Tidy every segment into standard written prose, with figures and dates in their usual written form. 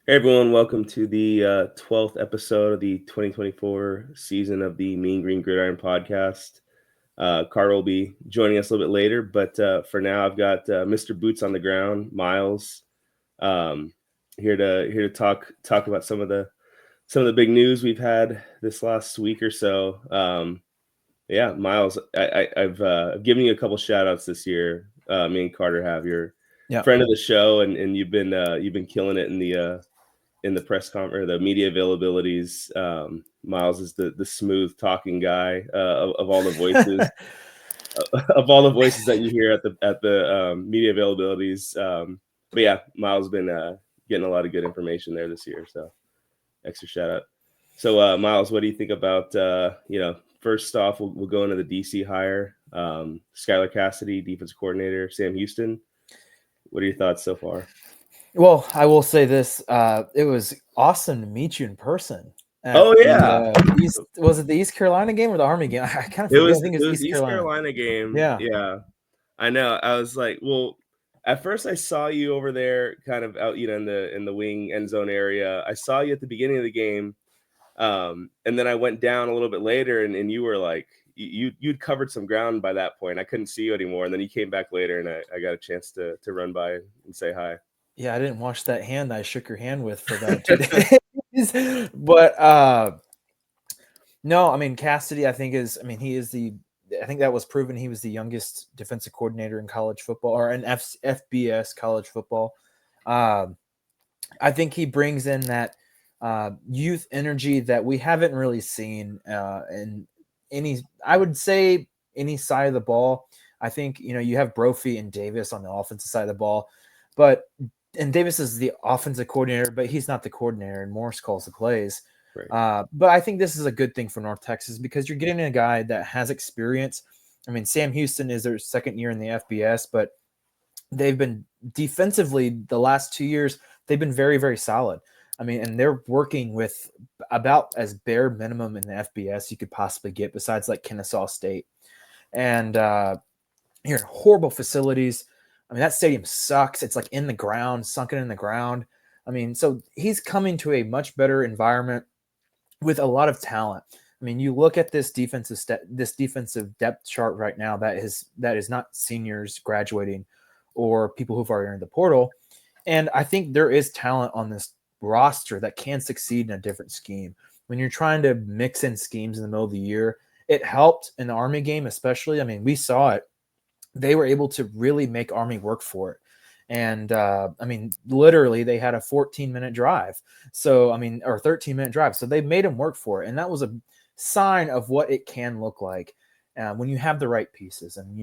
Hey everyone, welcome to the 12th episode of the 2024 season of the Mean Green Gridiron podcast. Carter will be joining us a little bit later, but for now, I've got Mr. Boots on the ground, Miles, um, here to talk about some of the big news we've had this last week or so. Yeah, Miles, I've given you a couple shout outs this year. Me and Carter have your Yeah. friend of the show, and you've been killing it in the press conference, or the media availabilities. Miles is the smooth talking guy of all the voices of all the voices that you hear at the media availabilities. But yeah, Miles has been getting a lot of good information there this year. So extra shout out. So Miles, what do you think about first off, we'll go into the DC hire. Skylar Cassidy, defensive coordinator, Sam Houston. What are your thoughts so far? Well, I will say this: it was awesome to meet you in person at Oh the yeah, East. Was it the East Carolina game or the Army game? I kind of It forget. I was think it it was was East the East Carolina. Carolina game. Yeah, Yeah, I know. I was like, well, at first I saw you over there, kind of out, in the wing end zone area. I saw you at the beginning of the game, and then I went down a little bit later, and you were like, you'd covered some ground by that point. I couldn't see you anymore, and then you came back later, and I got a chance to run by and say hi. yeah. I didn't wash that hand that I shook your hand with for about 2 days, but no. I mean, Cassidy, I think is. I mean, he is the. I think that was proven. He was the youngest defensive coordinator in college football or in FBS college football. Um, I think he brings in that youth energy that we haven't really seen in any. I would say any side of the ball. I think you have Brophy and Davis on the offensive side of the ball, but and Davis is the offensive coordinator, but he's not the coordinator, and Morris calls the plays. Right. But I think this is a good thing for North Texas because you're getting a guy that has experience. I mean, Sam Houston is their second year in the FBS, but they've been defensively the last 2 years they've been very very solid. I mean, and they're working with about as bare minimum in the FBS you could possibly get, besides like Kennesaw State. And you're in horrible facilities. I mean, that stadium sucks. It's like in the ground, sunken in the ground. I mean, so he's coming to a much better environment with a lot of talent. I mean, you look at this defensive depth chart right now that is not seniors graduating or people who've already entered the portal, and I think there is talent on this roster that can succeed in a different scheme. When you're trying to mix in schemes in the middle of the year, it helped in the Army game, especially. I mean, we saw it. They were able to really make Army work for it. And I mean, literally, they had a 14-minute drive. So, I mean, or 13-minute drive. So they made him work for it. And that was a sign of what it can look like when you have the right pieces. And,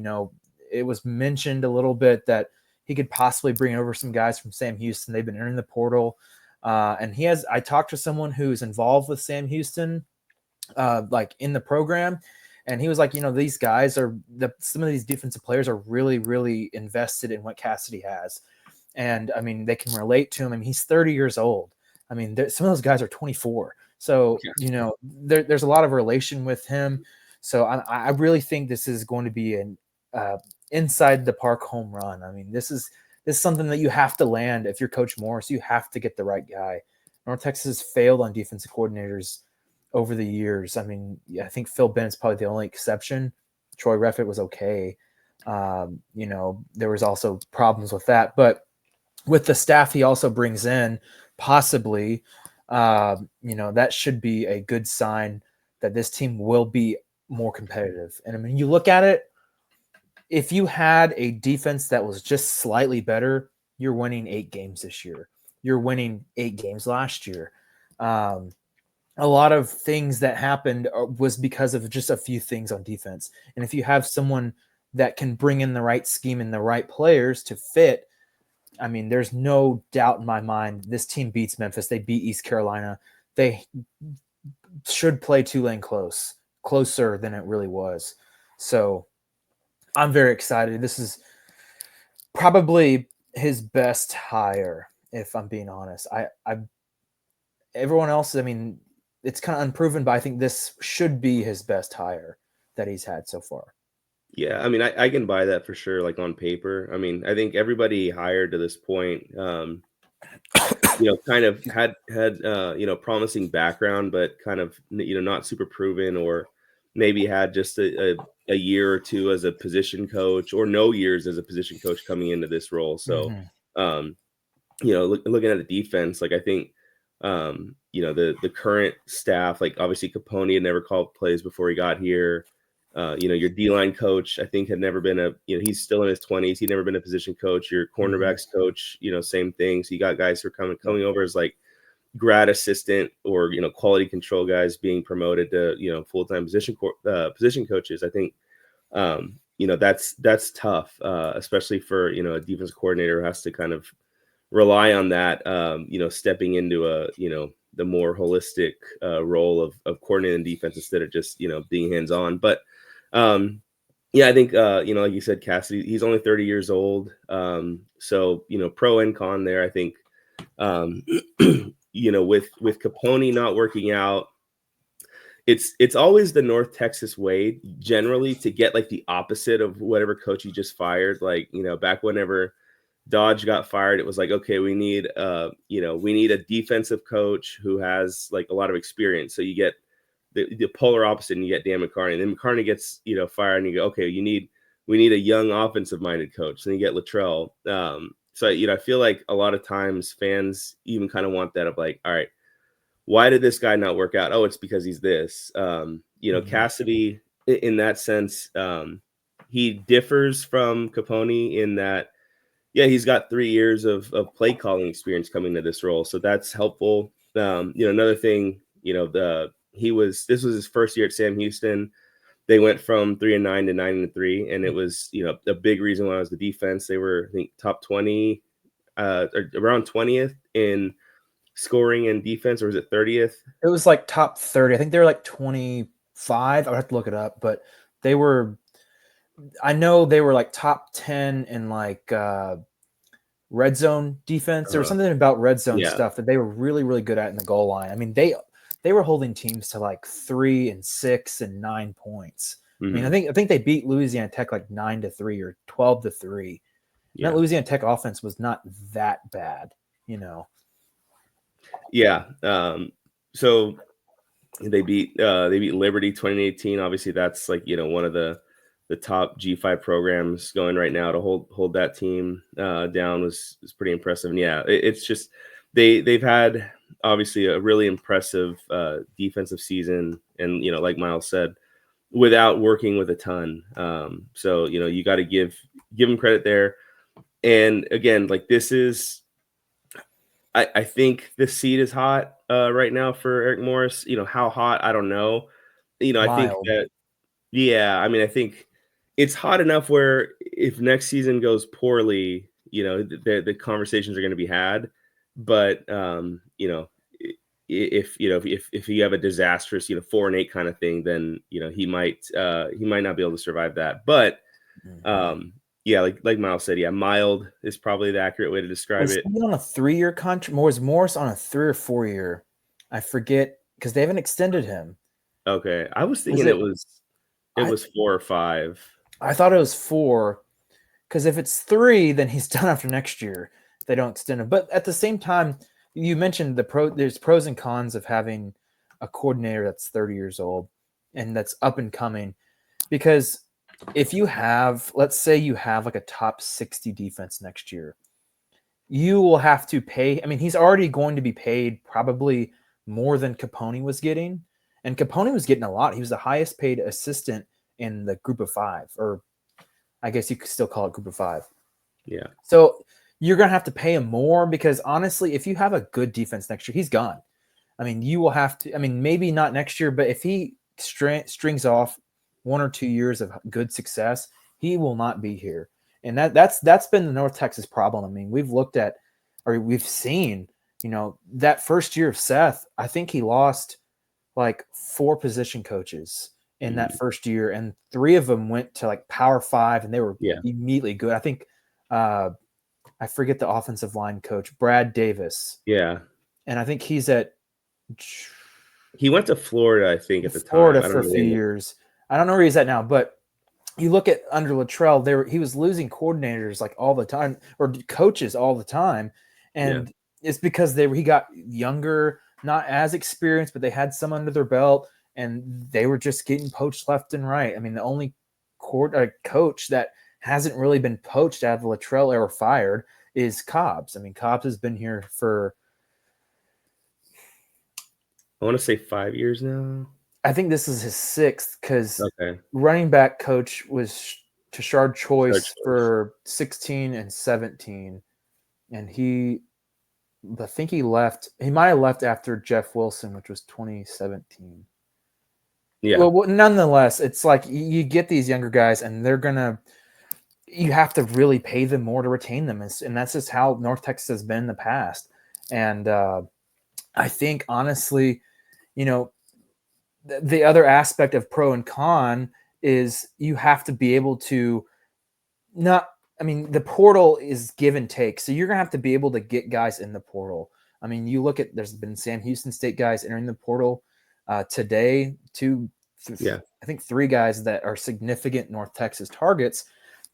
it was mentioned a little bit that he could possibly bring over some guys from Sam Houston. They've been entering the portal. And I talked to someone who's involved with Sam Houston, like in the program. And he was like, these guys some of these defensive players are really, really invested in what Cassidy has. And I mean, they can relate to him. I mean, he's 30 years old. I mean, some of those guys are 24. So, there's a lot of relation with him. So I really think this is going to be an inside the park home run. I mean, this is something that you have to land if you're Coach Morris. You have to get the right guy. North Texas failed on defensive coordinators over the years. I mean, I think Phil Bennett's probably the only exception. Troy Reffitt was okay. There was also problems with that, but with the staff he also brings in, possibly, that should be a good sign that this team will be more competitive. And I mean, you look at it, if you had a defense that was just slightly better, you're winning 8 games this year. You're winning 8 games last year. A lot of things that happened was because of just a few things on defense. And if you have someone that can bring in the right scheme and the right players to fit, I mean, there's no doubt in my mind this team beats Memphis. They beat East Carolina. They should play Tulane closer than it really was. So I'm very excited. This is probably his best hire, if I'm being honest. I everyone else, I mean, it's kind of unproven, but I think this should be his best hire that he's had so far. Yeah, I mean, I can buy that for sure, like on paper. I mean, I think everybody hired to this point, kind of had promising background, but kind of not super proven, or maybe had just a year or two as a position coach, or no years as a position coach coming into this role. So, Mhm. um, looking at the defense, like I think, the current staff, like obviously Capone had never called plays before he got here. Your D-line coach, I think, had never been he's still in his 20s. He'd never been a position coach. Your Mhm. cornerbacks coach, same thing. So you got guys who are Yep. coming over as like grad assistant or, quality control guys being promoted to, full-time position coaches. I think, that's tough, especially for, a defense coordinator who has to kind of rely on that, stepping into the more holistic role of coordinating defense instead of just, being hands-on. But yeah, I think, like you said, Cassidy, he's only 30 years old. So, pro and con there, I think, um, with Capone not working out, it's always the North Texas way generally to get like the opposite of whatever coach you just fired. Like, back whenever Dodge got fired, it was like, okay, we need a defensive coach who has like a lot of experience. So you get the polar opposite, and you get Dan McCarney. And then McCarney gets, fired, and you go, okay, we need a young offensive minded coach. Then you get Luttrell. So I feel like a lot of times fans even kind of want that of like, all right, why did this guy not work out? Oh, it's because he's this. Mhm. Cassidy, in that sense, he differs from Capone in that, yeah, he's got 3 years of play calling experience coming to this role, so that's helpful. Another thing, this was his first year at Sam Houston. They went from 3-9 to 9-3, and it was, a big reason why it was the defense. They were, I think, top 20, or around 20th in scoring and defense, or was it 30th? It was like top 30. I think they were like 25. I would have to look it up, but they were. I know they were like top 10 in like red zone defense. There was Uh, something about red zone yeah. stuff that they were really, really good at in the goal line. I mean, they were holding teams to like 3 and 6 and 9 points. I mean, Mhm. I think they beat Louisiana Tech like 9-3 or 12-3. And that Yeah. Louisiana Tech offense was not that bad, you know. Yeah. So they beat Liberty 2018. Obviously, that's like, one of the top G5 programs going right now. To hold that team down was pretty impressive. And yeah, it's just they've had obviously a really impressive defensive season, and like Miles said, without working with a ton. So you got to give them credit there. And again, like this is, I think the seat is hot right now for Eric Morris. How hot, I don't know. I think Mild. that, yeah, I mean, I think it's hot enough where if next season goes poorly, the conversations are going to be had. But if if you have a disastrous 4-8 kind of thing, then he might not be able to survive that. But Mhm. um, yeah, like Miles said, yeah, mild is probably the accurate way to describe Was it. he on a 3-year contract? Was Morris on a 3 or 4-year? I forget because they haven't extended him. Okay, I was Was thinking it? it I was 4 or 5. I thought it was 4 because if it's 3, then he's done after next year. They don't extend him. But at the same time, you mentioned there's pros and cons of having a coordinator that's 30 years old and that's up and coming. Because if you have, let's say you have like a top 60 defense next year, you will have to pay. I mean, he's already going to be paid probably more than Capone was getting. And Capone was getting a lot. He was the highest paid assistant in the group of 5, or I guess you could still call it group of 5. Yeah, So you're going to have to pay him more because honestly, if you have a good defense next year, he's gone. I mean, you will have to, I mean, maybe not next year, but if he strings off 1 or 2 years of good success, he will not be here. And that's been the North Texas problem. I mean, we've looked at, or we've seen, that first year of Seth, I think he lost like 4 position coaches in that mhm, first year, and 3 of them went to like Power 5, and they were yeah, immediately good. I think uh, I forget the offensive line coach, Brad Davis, yeah. and I think he's at He went to Florida, I think, at the time. Florida I don't for a know the few name. years. I don't know where he's at now, but you look at under Luttrell, he was losing coordinators like all the time, or coaches all the time, Yeah, and it's because he got younger, not as experienced, but they had some under their belt, and they were just getting poached left and right. I mean, the only coach that hasn't really been poached out of the Luttrell era fired is Cobbs. I mean, Cobbs has been here for, I want to say 5 years now. I think this is his 6th, because Okay. running back coach was Tashard Choice Choice. for 16 and 17, and I think he left. He might have left after Jeff Wilson, which was 2017. Yeah. Well, nonetheless, it's like you get these younger guys, and you have to really pay them more to retain them, and that's just how North Texas has been in the past. And I think, honestly, the other aspect of pro and con is you have to be able to the portal is give and take. So you're going to have to be able to get guys in the portal. I mean, you look at, there's been Sam Houston State guys entering the portal today, I think 3 guys that are significant North Texas targets,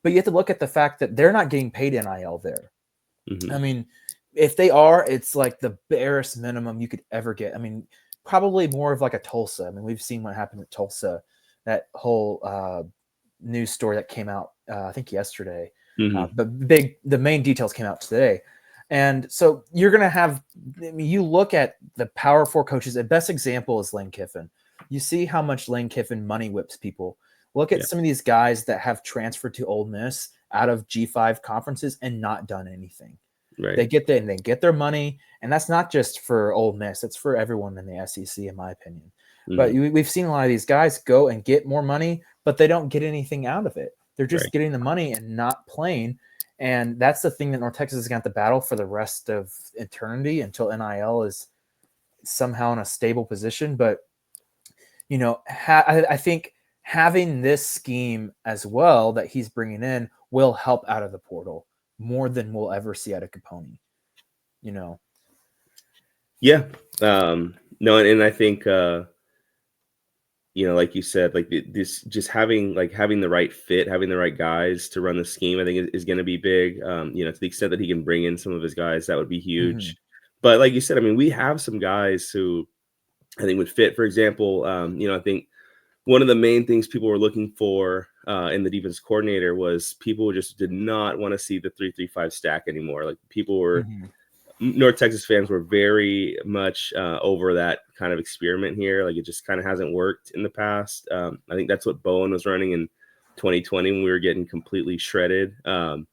but you have to look at the fact that they're not getting paid NIL there. Mm-hmm. I mean, if they are, it's like the barest minimum you could ever get. I mean, probably more of like a Tulsa. I mean, we've seen what happened at Tulsa, that whole news story that came out, I think yesterday. Mm-hmm. But the main details came out today. And so you're going to have, I mean, you look at the Power 4 coaches, the best example is Lane Kiffin. You see how much Lane Kiffin money whips people. Look at some of these guys that have transferred to Ole Miss out of G5 conferences and not done anything. Right. They get and they get their money, and that's not just for Ole Miss; it's for everyone in the SEC, in my opinion. Mm-hmm. But we've seen a lot of these guys go and get more money, but they don't get anything out of it. They're just getting the money and not playing. And that's the thing that North Texas is going to have to battle for the rest of eternity until NIL is somehow in a stable position. But, I think having this scheme as well that he's bringing in will help out of the portal more than we'll ever see out of Capone. Yeah. No, and I think, like you said, like this, just having the right fit, having the right guys to run the scheme, I think is going to be big. To the extent that he can bring in some of his guys, that would be huge. Mm-hmm. But like you said, I mean, we have some guys who I think would fit. For example, I think one of the main things people were looking for in the defense coordinator was people just did not want to see the 3-3-5 stack anymore. Like people were, North Texas fans were very much over that kind of experiment here. Like it just kind of hasn't worked in the past. I think that's what Bowen was running in 2020 when we were getting completely shredded. That's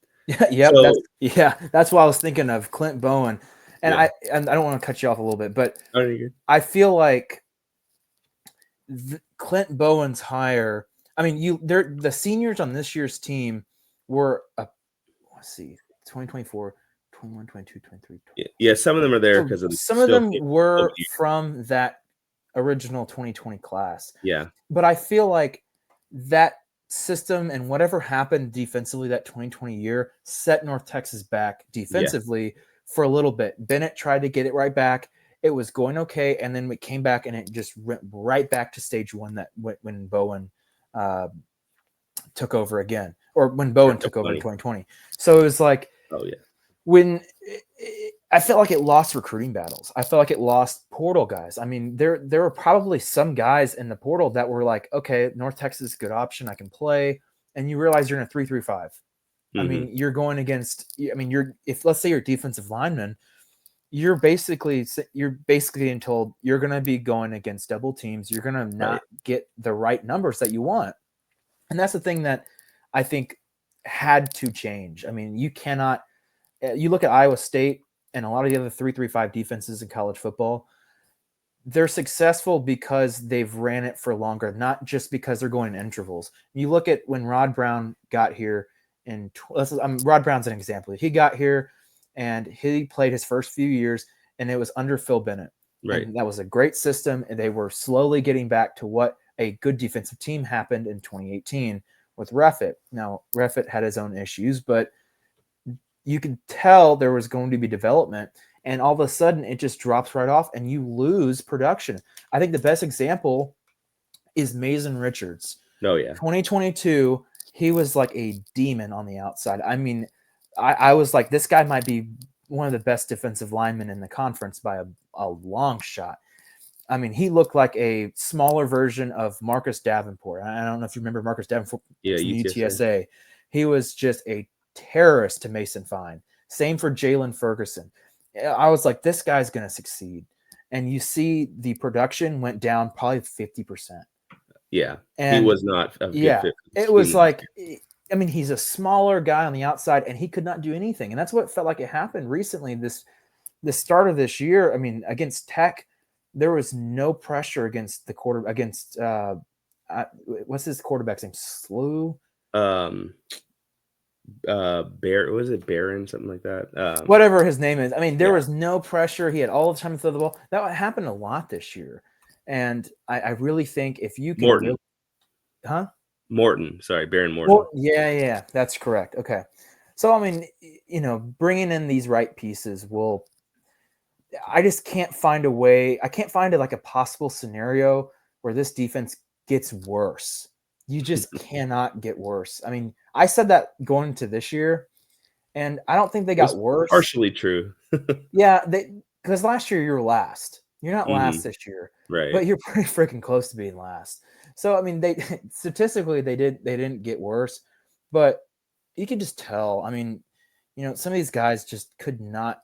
what I was thinking of, Clint Bowen. And I don't want to cut you off a little bit, but I feel like Clint Bowen's hire. I mean, the seniors on this year's team were 2024, 21, 22, 23. 24. Yeah, some of them are there because of some of them were from that original 2020 class. Yeah, but I feel like that system and whatever happened defensively that 2020 year set North Texas back defensively for a little bit. Bennett tried to get it right back. It was going okay, and then it came back, and it just went right back to stage one that when Bowen took over again, or when Bowen took over in 2020. So it was like, when I felt like it lost recruiting battles. I felt like it lost portal guys. I mean, there were probably some guys in the portal that were like, okay, North Texas is a good option, I can play, and you realize you're in a 3-3-5. I mean, you're going against. I mean, if let's say you're a defensive lineman, you're basically being told you're going to be going against double teams. You're going to not get the right numbers that you want. And that's the thing that I think had to change. I mean, you cannot, you look at Iowa State and a lot of the other 3-3-5 defenses in college football, they're successful because they've ran it for longer, not just because they're going in intervals. You look at when Rod Brown got here Rod Brown's an example. He got here and he played his first few years, and it was under Phil Bennett. Right. And that was a great system, and they were slowly getting back to what a good defensive team happened in 2018 with Reffitt. Now, Reffitt had his own issues, but you could tell there was going to be development, and all of a sudden it just drops right off, and you lose production. I think the best example is Mason Richards. 2022, he was like a demon on the outside. I mean, I was like, this guy might be one of the best defensive linemen in the conference by a long shot. I mean, he looked like a smaller version of Marcus Davenport. I don't know if you remember Marcus Davenport Yeah, from UTSA. UTSA. He was just a terrorist to Mason Fine. Same for Jalen Ferguson. I was like, this guy's going to succeed. And you see the production went down probably 50%. Yeah, And he was not a good fit for the it was scheme. like, I mean, he's a smaller guy on the outside, and he could not do anything. And that's what felt like it happened recently. The start of this year, I mean, against Tech, there was no pressure against the quarter against what's his quarterback's name? Slew. Was it Barron, something like that? Whatever his name is. I mean, there Yeah. was no pressure. He had all the time to throw the ball. That happened a lot this year. And I really think if you can Morton. Huh? Morton. Sorry, Baron Morton. Well, yeah, that's correct. Okay. So, I mean, bringing in these right pieces will – I just can't find a way – I can't find like a possible scenario where this defense gets worse. You just cannot get worse. I mean, I said that going into this year, and I don't think they got worse. Partially true. Yeah, because last year you were last. You're not last this year, right? But you're pretty freaking close to being last. So I mean, they statistically they didn't get worse, but you can just tell. I mean, some of these guys just could not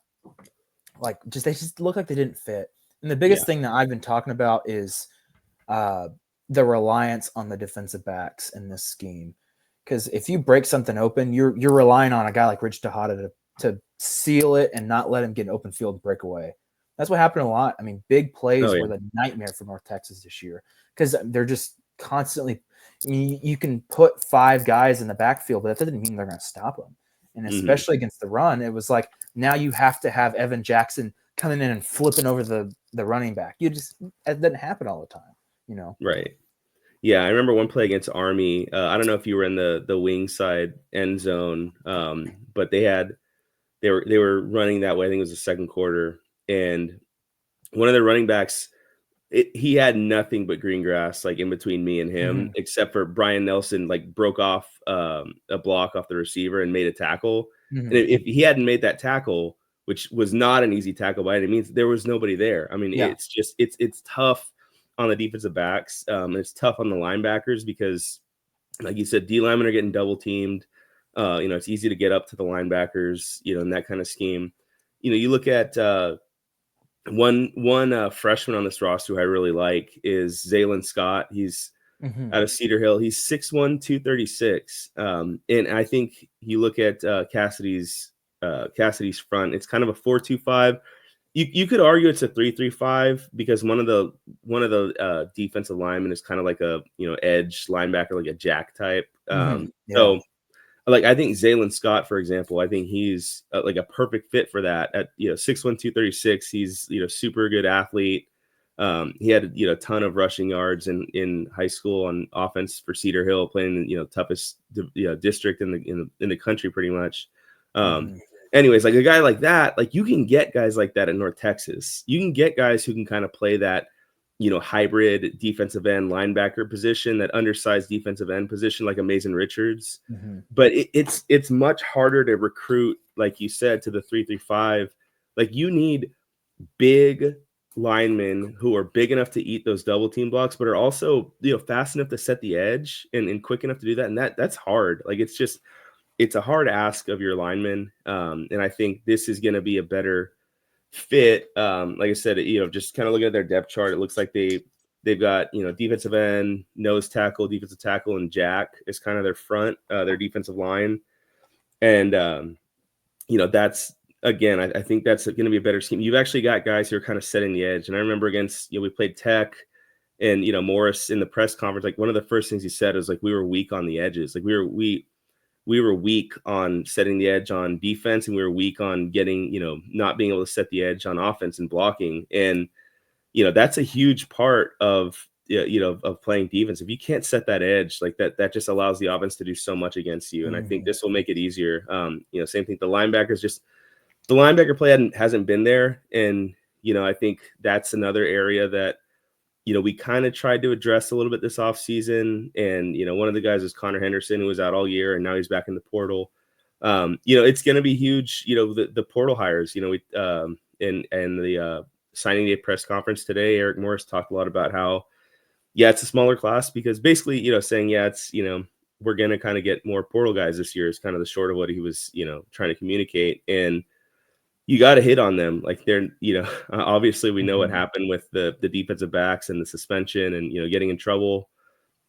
they just look like they didn't fit. And the biggest thing that I've been talking about is the reliance on the defensive backs in this scheme. Because if you break something open, you're relying on a guy like Rich Tejada to seal it and not let him get an open field and break away. That's what happened a lot. I mean, big plays were the nightmare for North Texas this year because they're just constantly. I mean, you can put 5 guys in the backfield, but that doesn't mean they're going to stop them. And especially against the run, it was like now you have to have Evan Jackson coming in and flipping over the running back. It doesn't happen all the time, Right. Yeah, I remember one play against Army. I don't know if you were in the wing side end zone, but they were running that way. I think it was the second quarter, and one of the running backs, he had nothing but green grass like in between me and him, except for Brian Nelson like broke off a block off the receiver and made a tackle. And if he hadn't made that tackle, which was not an easy tackle by any means, there was nobody there. I mean, it's just it's tough on the defensive backs. It's tough on the linebackers because, like you said, D linemen are getting double teamed. It's easy to get up to the linebackers, in that kind of scheme. You look at one freshman on this roster who I really like is Zaylen Scott. He's out of Cedar Hill. He's 6'1", 236. And I think you look at Cassidy's front, it's kind of a 4-2-5. You could argue it's a 3-3-5 because one of the defensive linemen is kind of like a edge linebacker, like a jack type. So like I think Zaylen Scott, for example, I think he's like a perfect fit for that. At 6'1", 236, he's super good athlete. He had a ton of rushing yards in high school on offense for Cedar Hill, playing in toughest district in the country pretty much. Anyways, like a guy like that, like you can get guys like that in North Texas. You can get guys who can kind of play that, hybrid defensive end linebacker position, that undersized defensive end position, like a Mason Richards. But it's much harder to recruit, like you said, to the 3-3-5. Like you need big linemen who are big enough to eat those double team blocks, but are also fast enough to set the edge and quick enough to do that. And that's hard. Like it's a hard ask of your linemen. And I think this is going to be a better fit. Like I said, just kind of looking at their depth chart, it looks like they've got, defensive end, nose tackle, defensive tackle, and jack is kind of their front, their defensive line. And, that's, again, I think that's going to be a better scheme. You've actually got guys who are kind of setting the edge. And I remember against, we played Tech and, Morris in the press conference, like one of the first things he said was like, we were weak on the edges. Like we were weak on setting the edge on defense, and we were weak on getting, not being able to set the edge on offense and blocking. And, that's a huge part of playing defense. If you can't set that edge like that just allows the offense to do so much against you. And I think this will make it easier. Same thing. The linebacker play hasn't been there. And, I think that's another area that, we kind of tried to address a little bit this offseason. And, one of the guys is Connor Henderson, who was out all year, and now he's back in the portal. It's going to be huge. The portal hires. We and the signing day press conference today, Eric Morris talked a lot about how, yeah, it's a smaller class because basically, saying, yeah, it's, we're going to kind of get more portal guys this year is kind of the short of what he was, trying to communicate. And you got to hit on them. Like they're, obviously we know what happened with the defensive backs and the suspension and, getting in trouble.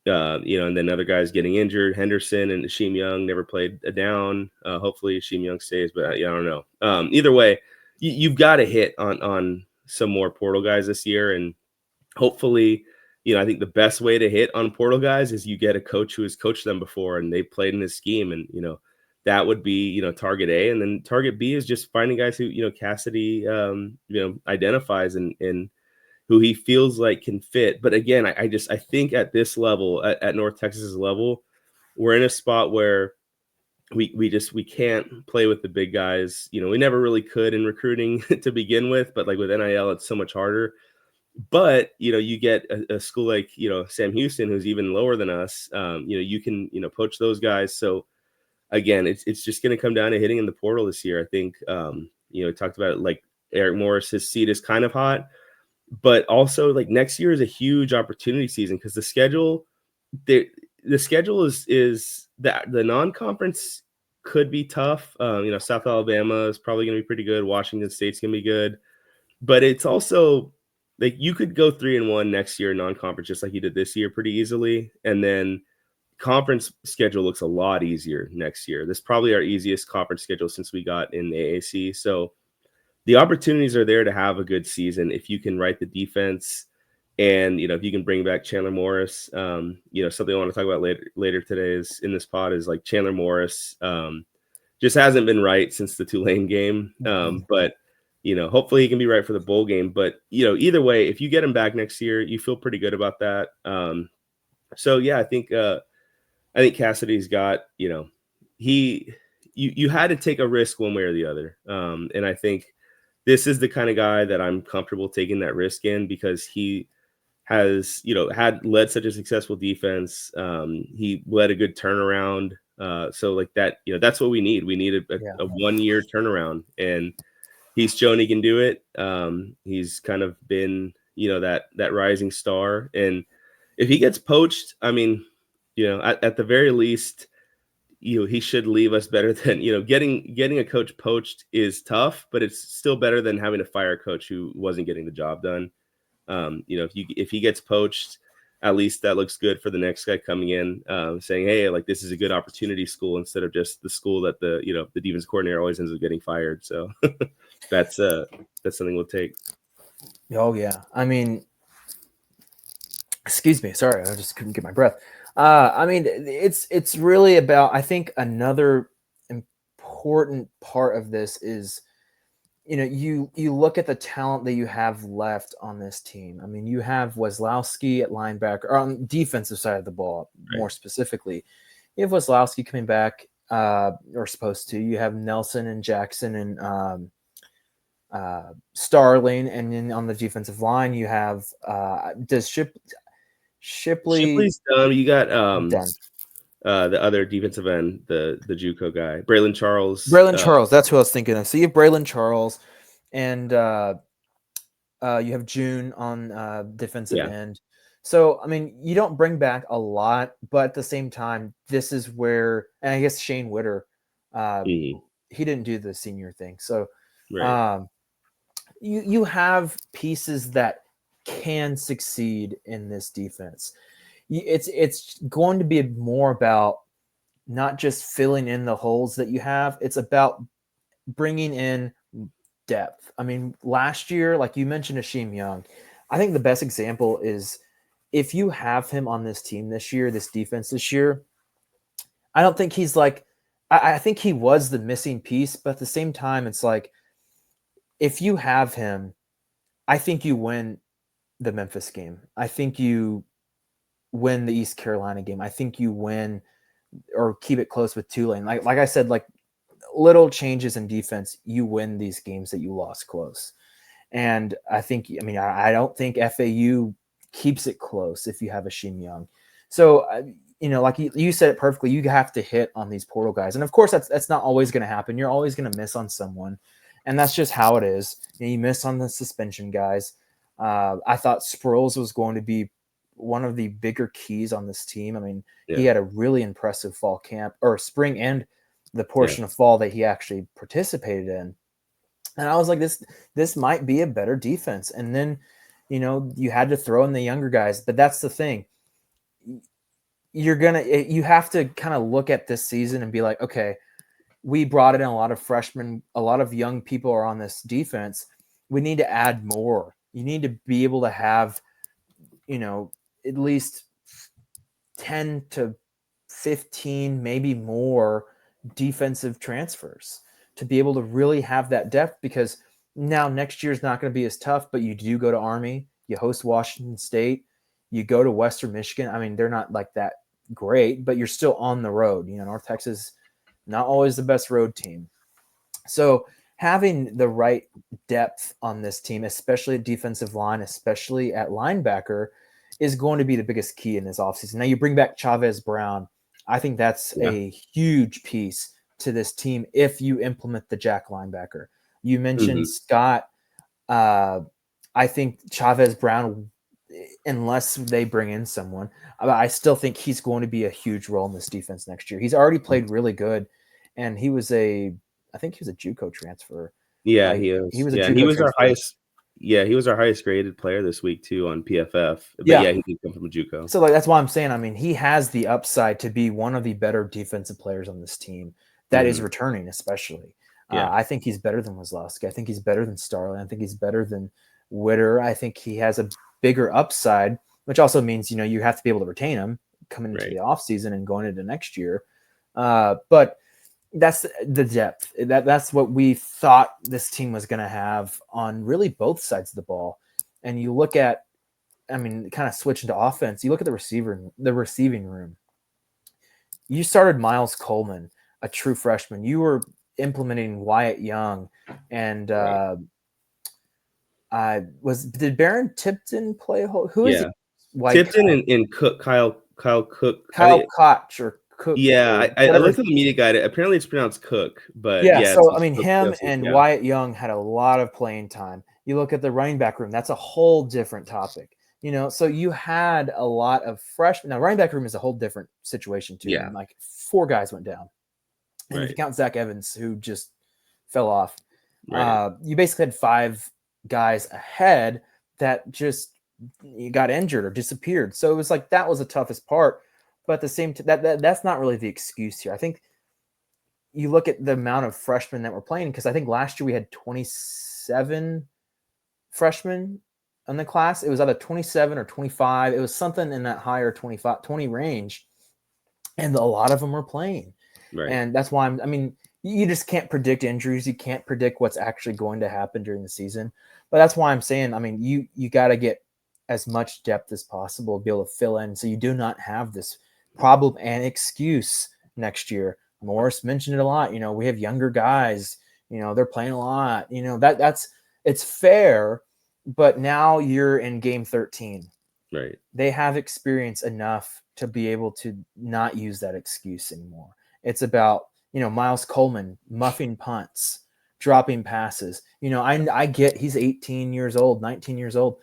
And then other guys getting injured. Henderson and Hasheem Young never played a down. Hopefully Hasheem Young stays, but I don't know. Either way, you've got to hit on some more portal guys this year. And hopefully, I think the best way to hit on portal guys is you get a coach who has coached them before and they've played in this scheme. And, that would be, target A. And then target B is just finding guys who, Cassidy, identifies and who he feels like can fit. But again, I think at this level, at North Texas's level, we're in a spot where we can't play with the big guys. We never really could in recruiting to begin with, but like with NIL, it's so much harder. But you get a school like Sam Houston, who's even lower than us. You can poach those guys. So again, it's just going to come down to hitting in the portal this year. I think we talked about it, like Eric Morris, his seat is kind of hot. But also, like, next year is a huge opportunity season because the schedule is that the non-conference could be tough. South Alabama is probably going to be pretty good. Washington State's going to be good, but it's also like you could go 3-1 next year non-conference just like you did this year pretty easily, and then conference schedule looks a lot easier next year. This is probably our easiest conference schedule since we got in AAC. So the opportunities are there to have a good season if you can write the defense and, if you can bring back Chandler Morris. Something I want to talk about later today is in this pod is like Chandler Morris just hasn't been right since the Tulane game. But, hopefully he can be right for the bowl game. But, either way, if you get him back next year, you feel pretty good about that. So, yeah, I think Cassidy's got, you had to take a risk one way or the other. And I think this is the kind of guy that I'm comfortable taking that risk in because he has, led such a successful defense. He led a good turnaround. So like that, that's what we need. We need a 1-year turnaround, and he's shown he can do it. He's kind of been, that rising star. And if he gets poached, I mean, at the very least, he should leave us better than, getting a coach poached is tough, but it's still better than having to fire a coach who wasn't getting the job done. If he gets poached, at least that looks good for the next guy coming in, saying, hey, like this is a good opportunity school instead of just the school that the defense coordinator always ends up getting fired. So that's something we'll take. Oh yeah. I mean, excuse me. Sorry. I just couldn't get my breath. I mean, it's really about, I think another important part of this is, you look at the talent that you have left on this team. I mean, you have Weslowski at linebacker, or on defensive side of the ball, right. More specifically. You have Weslowski coming back, or supposed to. You have Nelson and Jackson and Starling, and then on the defensive line, you have Shipley's done. You got the other defensive end, the JUCO guy, Braylon Charles. Charles, that's who I was thinking of. So you have Braylon Charles, and you have June on defensive end. So I mean, you don't bring back a lot, but at the same time, this is where, and I guess Shane Witter, he didn't do the senior thing. So right. You have pieces that can succeed in this defense. It's going to be more about not just filling in the holes that you have. It's about bringing in depth. I mean, last year, like you mentioned, Hasheem Young, I think the best example is if you have him on this team this year, this defense this year, I don't think he's like, I think he was the missing piece, but at the same time, it's like, if you have him, I think you win the Memphis game. I think you win the East Carolina game. I think you win or keep it close with Tulane. Like I said, like little changes in defense, you win these games that you lost close. And I think, I mean, I don't think FAU keeps it close if you have Hasheem Young. So like you said it perfectly, you have to hit on these portal guys. And of course, that's not always going to happen. You're always going to miss on someone. And that's just how it is. You miss on the suspension guys. I thought Sproles was going to be one of the bigger keys on this team. I mean, he had a really impressive fall camp or spring and the portion of fall that he actually participated in. And I was like, this might be a better defense. And then, you had to throw in the younger guys, but that's the thing. You have to kind of look at this season and be like, okay, we brought in a lot of freshmen, a lot of young people are on this defense. We need to add more. You need to be able to have, at least 10 to 15, maybe more defensive transfers to be able to really have that depth, because now next year is not going to be as tough, but you do go to Army, you host Washington State, you go to Western Michigan. I mean, they're not like that great, but you're still on the road. North Texas, not always the best road team. So having the right depth on this team, especially at defensive line, especially at linebacker, is going to be the biggest key in this offseason. Now you bring back Chavez Brown. I think that's a huge piece to this team if you implement the jack linebacker. You mentioned Scott. I think Chavez Brown, unless they bring in someone, I still think he's going to be a huge role in this defense next year. He's already played really good, and I think he was a JUCO transfer. Yeah, he is. He was a JUCO he was transfer. Our highest. Yeah, he was our highest graded player this week too on PFF. But yeah, he did come from a JUCO. So that's why I'm saying, I mean, he has the upside to be one of the better defensive players on this team that is returning, especially. I think he's better than Wazlowski. I think he's better than Starlin. I think he's better than Witter. I think he has a bigger upside, which also means, you have to be able to retain him coming into the offseason and going into next year. But that's the depth. That's what we thought this team was going to have on really both sides of the ball. And you look at, kind of switching to offense, you look at the receiving room. You started Miles Coleman, a true freshman. You were implementing Wyatt Young, and did Baron Tipton play? Who is it? Tipton and Cook, Kyle Cook, Koch or Cook. Yeah, I looked at the media guide. Apparently, it's pronounced Cook, but So him and Wyatt Young had a lot of playing time. You look at the running back room; that's a whole different topic. So you had a lot of freshmen. Now, running back room is a whole different situation too. Yeah, like 4 guys went down, and if you count Zach Evans, who just fell off, you basically had 5 guys ahead that just got injured or disappeared. So it was like that was the toughest part. But at the same time, that's not really the excuse here. I think you look at the amount of freshmen that were playing, because I think last year we had 27 freshmen in the class. It was either 27 or 25. It was something in that higher 20 range. And a lot of them were playing. And that's why you just can't predict injuries. You can't predict what's actually going to happen during the season. But that's why I'm saying, you got to get as much depth as possible to be able to fill in, so you do not have this problem and excuse next year. Morris mentioned it a lot. We have younger guys, they're playing a lot, it's fair, but now you're in game 13. They have experience enough to be able to not use that excuse anymore. It's about, Miles Coleman muffing punts, dropping passes. I get he's 18 years old, 19 years old,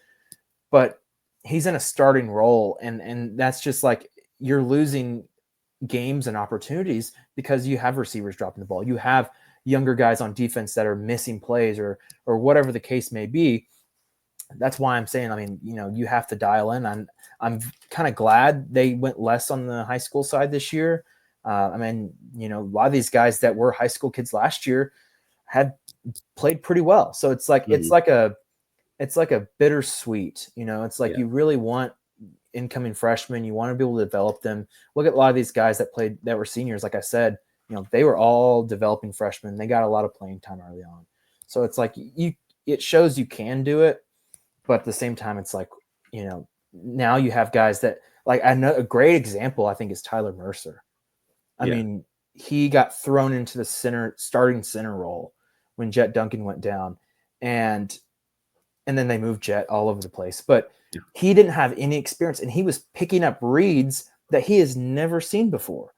but he's in a starting role. And that's just like, you're losing games and opportunities because you have receivers dropping the ball. You have younger guys on defense that are missing plays or whatever the case may be. That's why I'm saying, you have to dial in. I'm kind of glad they went less on the high school side this year. A lot of these guys that were high school kids last year had played pretty well. So it's like, it's like a bittersweet, it's like you really want incoming freshmen. You want to be able to develop them. Look at a lot of these guys that were seniors. Like I said, they were all developing freshmen. They got a lot of playing time early on. So it's like it shows you can do it, but at the same time, it's like, now you have guys that, like, I know a great example, I think, is Tyler Mercer. He got thrown into the starting center role when Jet Duncan went down, and then they moved Jet all over the place, but he didn't have any experience, and he was picking up reads that he has never seen before.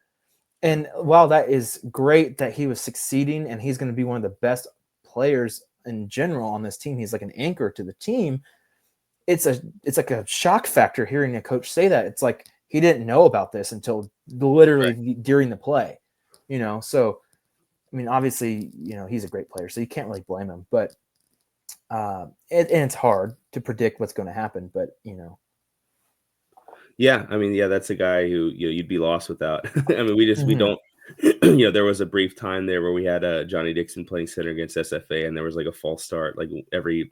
And while that is great that he was succeeding and he's going to be one of the best players in general on this team, he's like an anchor to the team. It's like a shock factor hearing a coach say that. It's like he didn't know about this until literally during the play, So, I mean, obviously, he's a great player, so you can't really blame him. But and it's hard to predict what's going to happen. But Yeah, I mean, yeah, that's a guy who you'd be lost without. I mean, we Mhm. don't. There was a brief time there where we had Johnny Dixon playing center against SFA, and there was like a false start, like I every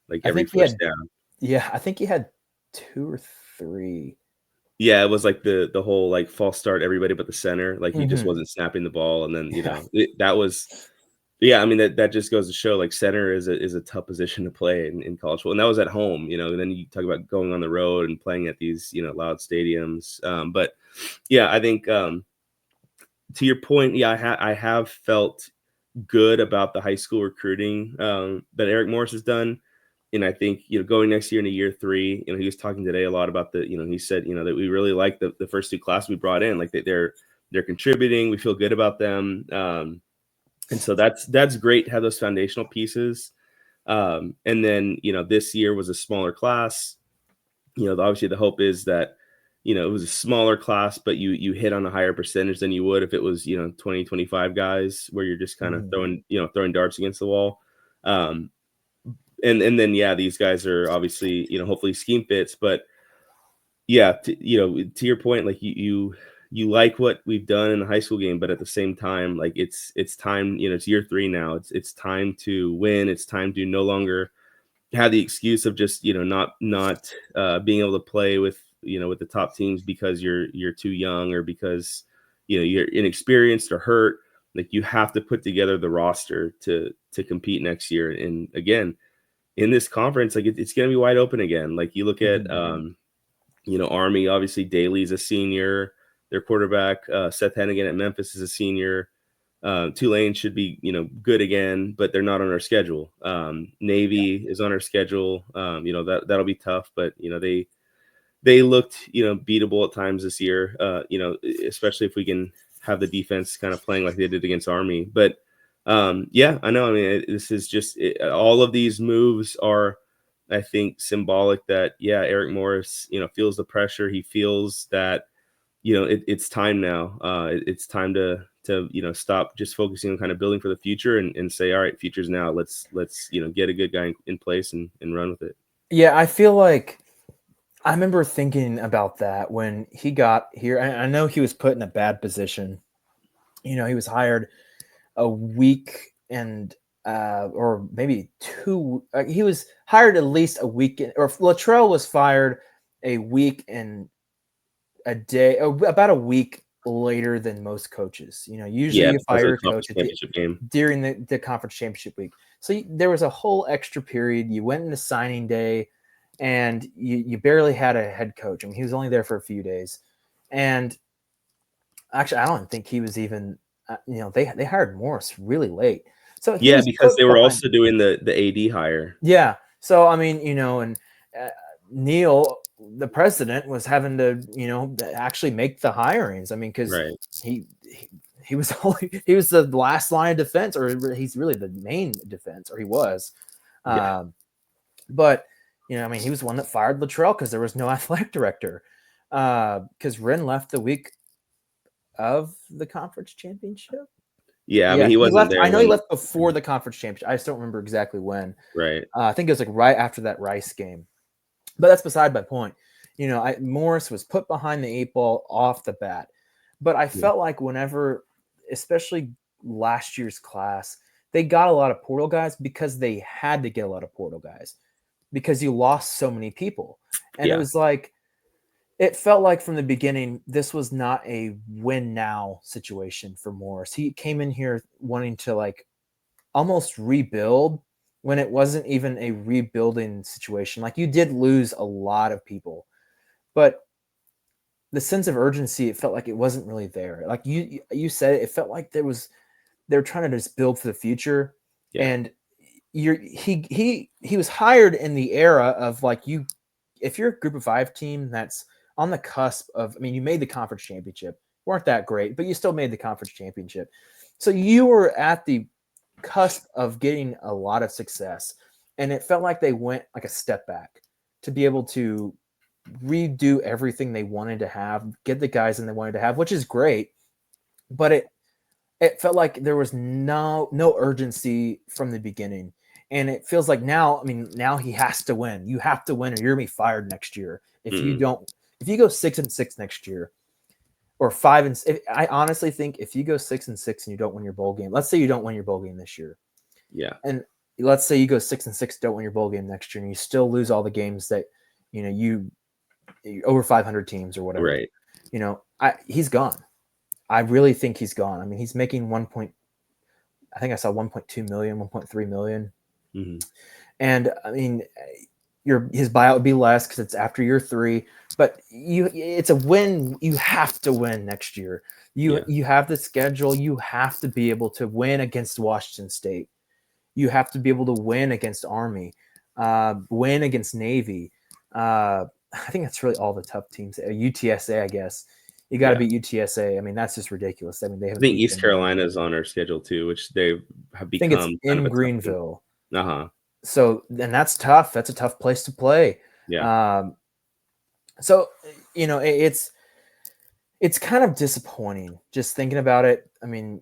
think he first had, down. yeah, I think he had 2 or 3. Yeah, it was like the whole like false start everybody but the center, like he just Mhm. wasn't snapping the ball, and then Yeah. that was yeah. I mean that just goes to show like center is a tough position to play in college football, and that was at home, And then you talk about going on the road and playing at these loud stadiums, but yeah, I think to your point, yeah, I have felt good about the high school recruiting that Eric Morris has done. And I think, going next year into year 3, he was talking today a lot about he said, that we really like the first 2 classes we brought in, like they're contributing. We feel good about them. And so that's great to have those foundational pieces. And then, this year was a smaller class. Obviously the hope is that, it was a smaller class, but you hit on a higher percentage than you would if it was, 20, 25 guys where you're just kind of Mhm. throwing darts against the wall. Um, and then, yeah, these guys are obviously, hopefully scheme fits, but yeah, to your point, like you like what we've done in the high school game, but at the same time, like it's time, it's year 3 now. It's time to win. It's time to no longer have the excuse of just not being able to play with the top teams because you're too young or because you're inexperienced or hurt. Like you have to put together the roster to compete next year. And again, in this conference, like it's going to be wide open again. Like you look at Mhm. Army, obviously Daly's a senior, their quarterback. Seth Hennigan at Memphis is a senior. Tulane should be, good again, but they're not on our schedule. Navy is on our schedule. That'll be tough, but they looked, beatable at times this year. Especially if we can have the defense kind of playing like they did against Army. But yeah, I know. I mean, this is just all of these moves are, I think, symbolic that Eric Morris, feels the pressure. He feels that it's time now. It's time to stop just focusing on kind of building for the future and say, all right, future's now. Let's get a good guy in place and run with it. Yeah, I feel like I remember thinking about that when he got here. I know he was put in a bad position. He was hired a week and or maybe 2. He was hired at least a week, or Luttrell was fired a week and a day, about a week later than most coaches. Usually Yeah, you because of fire the a conference coach championship game. during the conference championship week. So there was a whole extra period. You went into signing day, and you barely had a head coach. I mean, he was only there for a few days, and actually, I don't think he was even. They hired Morris really late, so he Yeah, was because put they were behind. also doing the AD hire. Yeah. So I mean, and uh, Neil, the president, was having to, actually make the hirings. I mean, because Right. he he was he was the last line of defense, or he's really the main defense, or he was. Yeah. Um, but I mean, he was the one that fired Luttrell because there was no athletic director. Because Wren left the week of the conference championship. Yeah, I mean, Yeah, he he wasn't left. I there know he when. left before the conference championship. I just don't remember exactly when. Right. I think it was like right after that Rice game. But that's beside my point. Morris was put behind the 8 ball off the bat. But I Yeah. felt like whenever, especially last year's class, they got a lot of portal guys because they had to get a lot of portal guys because you lost so many people. And it Yeah. was like, it felt like from the beginning, this was not a win now situation for Morris. He came in here wanting to like almost rebuild when it wasn't even a rebuilding situation. Like you did lose a lot of people, but the sense of urgency, it felt like it wasn't really there. Like you said, it felt like they were trying to just build for the future. Yeah. And he was hired in the era of like, if you're a group of 5 team that's on the cusp of, I mean, you made the conference championship. Weren't that great, but you still made the conference championship. So you were at the cusp of getting a lot of success. And it felt like they went like a step back to be able to redo everything they wanted to have, get the guys in they wanted to have, which is great. But it felt like there was no urgency from the beginning. And it feels like now, I mean, now he has to win. You have to win or you're gonna be fired next year. If you don't, if you go 6-6 next year, or 5 and I honestly think if you go 6-6 and you don't win your bowl game, let's say you don't win your bowl game this year. Yeah. And let's say you go 6-6, don't win your bowl game next year, and you still lose all the games that, you know, you over 500 teams or whatever. Right. You know, he's gone. I really think he's gone. I mean, he's making I think I saw 1.2 million, 1.3 million. Mm-hmm. And I mean, his buyout would be less because it's after year 3, but it's a win. You have to win next year. You have the schedule. You have to be able to win against Washington State. You have to be able to win against Army, win against Navy. I think that's really all the tough teams. UTSA, I guess. You got to beat UTSA. I mean, that's just ridiculous. I mean, I think East Carolina is on our schedule too, which they have become. I think it's in Greenville. So, and that's tough. That's a tough place to play. Yeah. So, you know, it's kind of disappointing just thinking about it. I mean,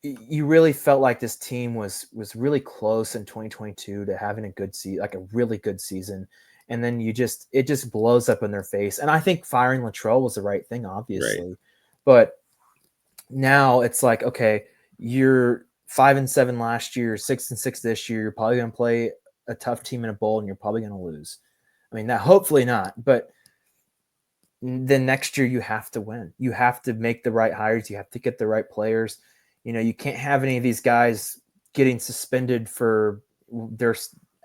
you really felt like this team was really close in 2022 to having a good season, like a really good season. And then it just blows up in their face. And I think firing Latrell was the right thing, obviously. Right. But now it's like, okay, you're 5-7 last year, 6-6 this year. You're probably going to play a tough team in a bowl and you're probably going to lose. I mean, that hopefully not, but then next year you have to win. You have to make the right hires. You have to get the right players. You know, you can't have any of these guys getting suspended for their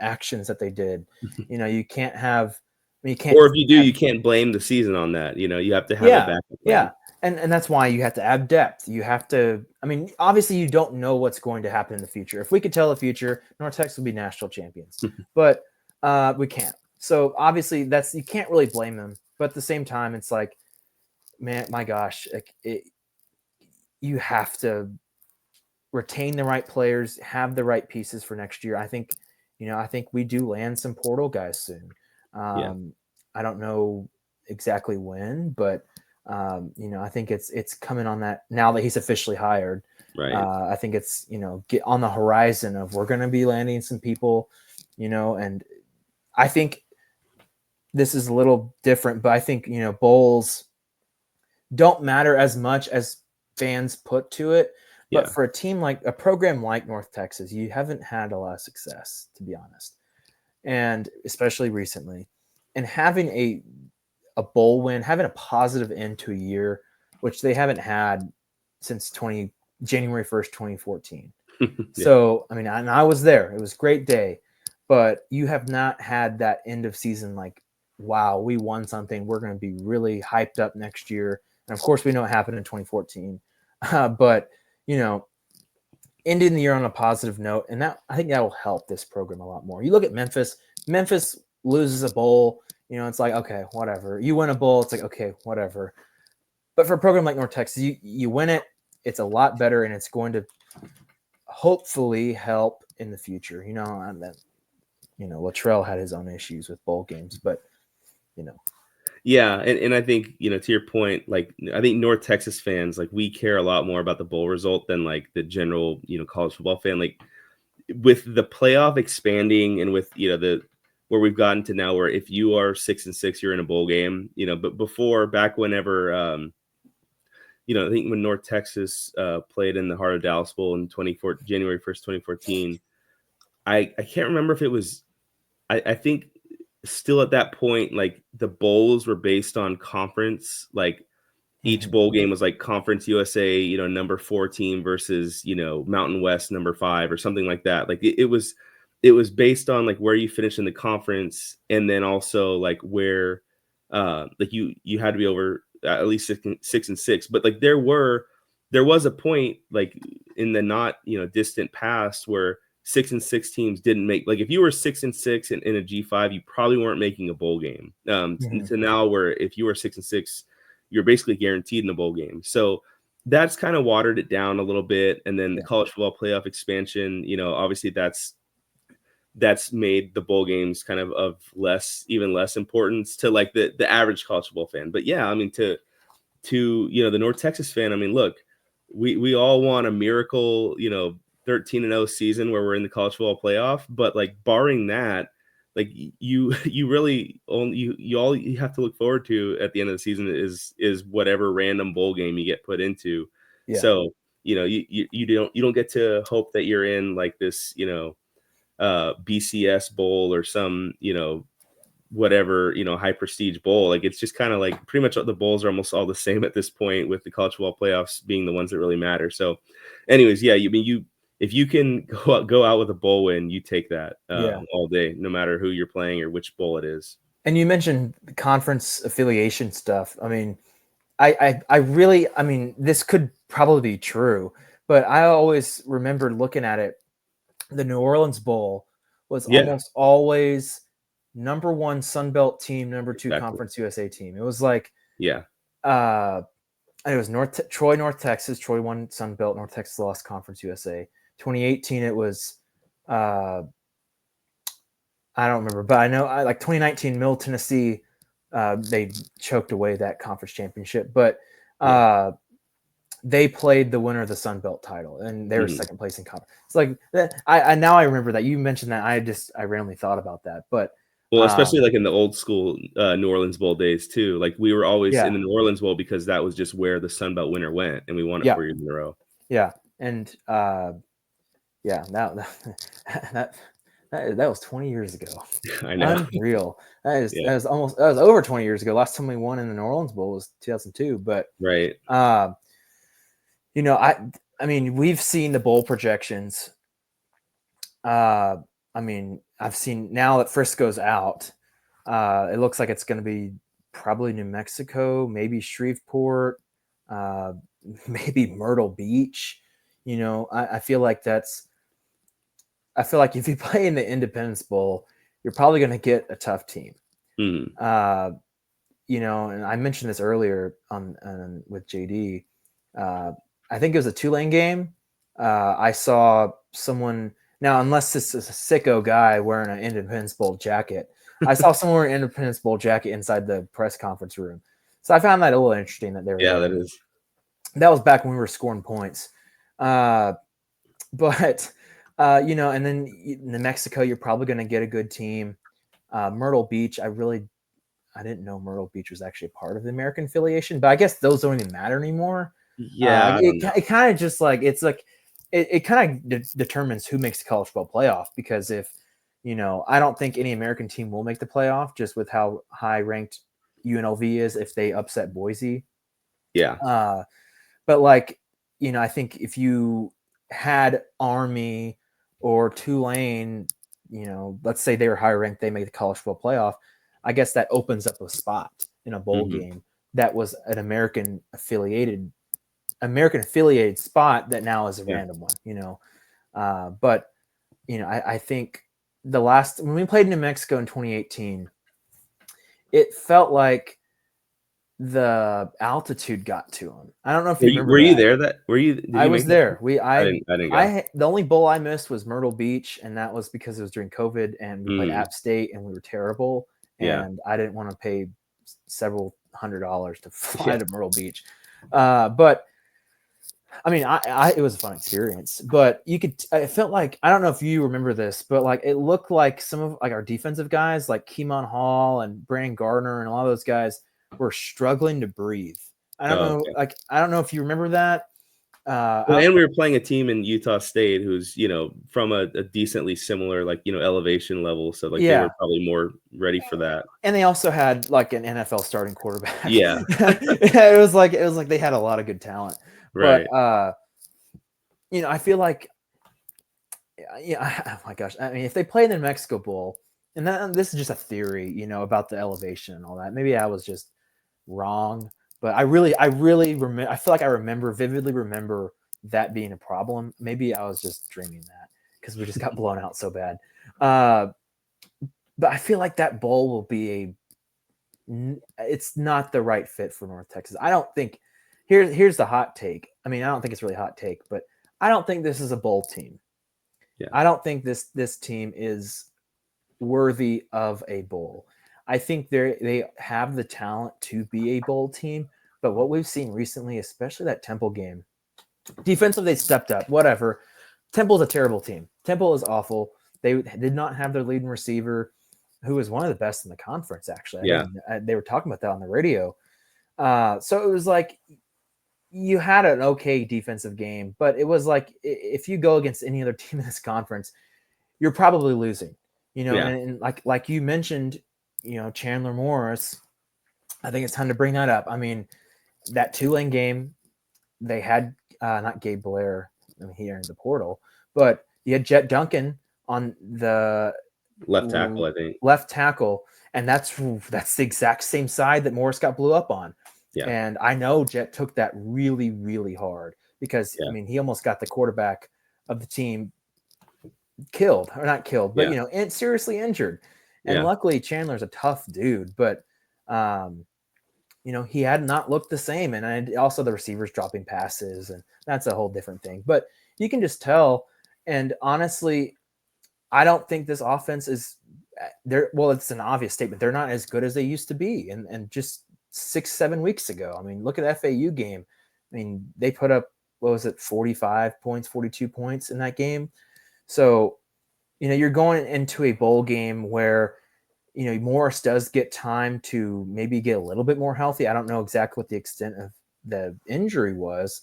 actions that they did. You know, you can't have, you can't, or if you do, you can't blame the season on that. You know, you have to have a backup plan. Yeah. And that's why you have to add depth. You have to, I mean, obviously you don't know what's going to happen in the future. If we could tell the future, North Texas would be national champions, but we can't. So obviously you can't really blame them. But at the same time, it's like, man, my gosh, you have to retain the right players, have the right pieces for next year. I think we do land some portal guys soon. I don't know exactly when, but you know, I think it's coming on that now that he's officially hired. Right. I think it's, you know, get on the horizon of we're going to be landing some people, you know, and I think this is a little different, but I think, you know, bowls don't matter as much as fans put to it. But for a program like North Texas, you haven't had a lot of success, to be honest, and especially recently. And having a bowl win, having a positive end to a year, which they haven't had since January 1st, 2014. So, I mean, and I was there. It was a great day. But you have not had that end of season like, wow, we won something. We're going to be really hyped up next year. And, of course, we know what happened in 2014. But, you know, ending the year on a positive note, and that I think that will help this program a lot more. You look at Memphis. Memphis loses a bowl. You know, it's like, okay, whatever. You win a bowl, it's like, okay, whatever. But for a program like North Texas, you win it, it's a lot better, and it's going to hopefully help in the future. You know, and then, you know, Latrell had his own issues with bowl games, but, you know. Yeah, and I think, you know, to your point, like, I think North Texas fans, like, we care a lot more about the bowl result than, like, the general, you know, college football fan. Like, with the playoff expanding and with, you know, where we've gotten to now where if you are 6-6, you're in a bowl game, you know, but back whenever, you know, I think when North Texas played in the Heart of Dallas Bowl in January 1st, 2014, I can't remember if it was, I think still at that point, like the bowls were based on conference, like each bowl game was like Conference USA, you know, number 4 team versus, you know, Mountain West number 5 or something like that. Like it was based on like where you finish in the conference, and then also like where like you had to be over at least 6-6. But like there was a point like in the not, you know, distant past where 6-6 teams didn't make, like, if you were 6-6 in a G5, you probably weren't making a bowl game. To now where if you were 6-6, you're basically guaranteed in a bowl game. So that's kind of watered it down a little bit. And then the college football playoff expansion, obviously that's made the bowl games kind of even less importance to like the average college football fan. But yeah, I mean, to the North Texas fan, I mean, look, we all want a miracle, 13-0 season where we're in the college football playoff, but like barring that, like you really only you all you have to look forward to at the end of the season is whatever random bowl game you get put into. So you don't get to hope that you're in like this BCS bowl or some whatever high prestige bowl. Like it's just kind of like pretty much the bowls are almost all the same at this point, with the college football playoffs being the ones that really matter. So anyways, yeah, if you can go out with a bowl win, you take that all day, no matter who you're playing or which bowl it is. And you mentioned conference affiliation stuff. I mean, I mean, this could probably be true, but I always remember looking at it. The New Orleans Bowl was almost always number one Sun Belt team, number two Conference USA team. It was like, it was Troy, North Texas. Troy won Sun Belt. North Texas lost Conference USA. 2018, it was, I don't remember, but I know like 2019, Middle Tennessee, they choked away that conference championship, but they played the winner of the Sun Belt title, and they were second place in conference. It's like that. I now I remember that you mentioned that. I randomly thought about that, but especially like in the old school New Orleans Bowl days too. Like we were always in the New Orleans Bowl because that was just where the Sun Belt winner went, and we won it 4 years in a row. Yeah, and that was 20 years ago. I know. Unreal. That was over 20 years ago. Last time we won in the New Orleans Bowl was 2002. But right. I mean, we've seen the bowl projections. I mean, I've seen now that Frisco's out. It looks like it's going to be probably New Mexico, maybe Shreveport, maybe Myrtle Beach. I feel like if you play in the Independence Bowl, you're probably going to get a tough team. And I mentioned this earlier with JD. I think it was a Tulane game. I saw someone, now unless this is a sicko guy wearing an Independence Bowl jacket, I saw someone wearing an Independence Bowl jacket inside the press conference room. So I found that a little interesting that they were there. That is. That was back when we were scoring points. But and then New Mexico, you're probably going to get a good team. Myrtle Beach, I didn't know Myrtle Beach was actually a part of the American affiliation, but I guess those don't even matter anymore. Yeah, it kind of just like it's like it kind of determines who makes the college football playoff, because if I don't think any American team will make the playoff just with how high ranked UNLV is if they upset Boise. Yeah. But like I think if you had Army or Tulane, let's say they were higher ranked, they made the college football playoff, I guess that opens up a spot in a bowl game that was an American affiliated spot that now is a random one, but I think when we played New Mexico in 2018, it felt like the altitude got to them. I don't know if you remember. Were you there? I was there. I didn't go. The only bowl I missed was Myrtle Beach, and that was because it was during COVID, and we played App State, and we were terrible. And I didn't want to pay several $100s to fly to Myrtle Beach. But I mean, it was a fun experience. But I felt like, I don't know if you remember this, but like it looked like some of like our defensive guys, like Keemon Hall and Brandon Gardner, and a lot of those guys were struggling to breathe. I don't know. Like, I don't know if you remember that. And we were playing a team in Utah State who's, from a decently similar, like, elevation level. So like they were probably more ready for that. And they also had like an NFL starting quarterback. Yeah. it was like they had a lot of good talent. Right. But I feel like, oh my gosh. I mean, if they play in the New Mexico Bowl, and this is just a theory, about the elevation and all that. Maybe I was just wrong, but I really remember. I feel like I vividly remember that being a problem. Maybe I was just dreaming that, because we just got blown out so bad. But I feel like that bowl will be it's not the right fit for North Texas. I don't think here's the hot take. I mean, I don't think it's really a hot take, but I don't think this is a bowl team. Yeah. I don't think this team is worthy of a bowl. I think they have the talent to be a bowl team, but what we've seen recently, especially that Temple game, defensively they stepped up. Whatever. Temple's a terrible team. Temple is awful. They did not have their leading receiver, who was one of the best in the conference. Actually, they were talking about that on the radio. So it was like you had an okay defensive game, but it was like if you go against any other team in this conference, you're probably losing. And like you mentioned, Chandler Morris. I think it's time to bring that up. I mean, that Tulane game, they had not Gabe Blair. I mean, he entered the portal, but you had Jet Duncan on the left tackle, I think. Left tackle, and that's the exact same side that Morris got blew up on. Yeah. And I know Jet took that really, really hard because I mean he almost got the quarterback of the team killed, or not killed, but and seriously injured. And luckily Chandler's a tough dude, but he had not looked the same. And also the receivers dropping passes, and that's a whole different thing. But you can just tell. And honestly, I don't think this offense is there. Well, it's an obvious statement. They're not as good as they used to be. And just 6-7 weeks ago, I mean, look at the FAU game. I mean, they put up, what was it, 45 points, 42 points in that game. So, you're going into a bowl game where, Morris does get time to maybe get a little bit more healthy. I don't know exactly what the extent of the injury was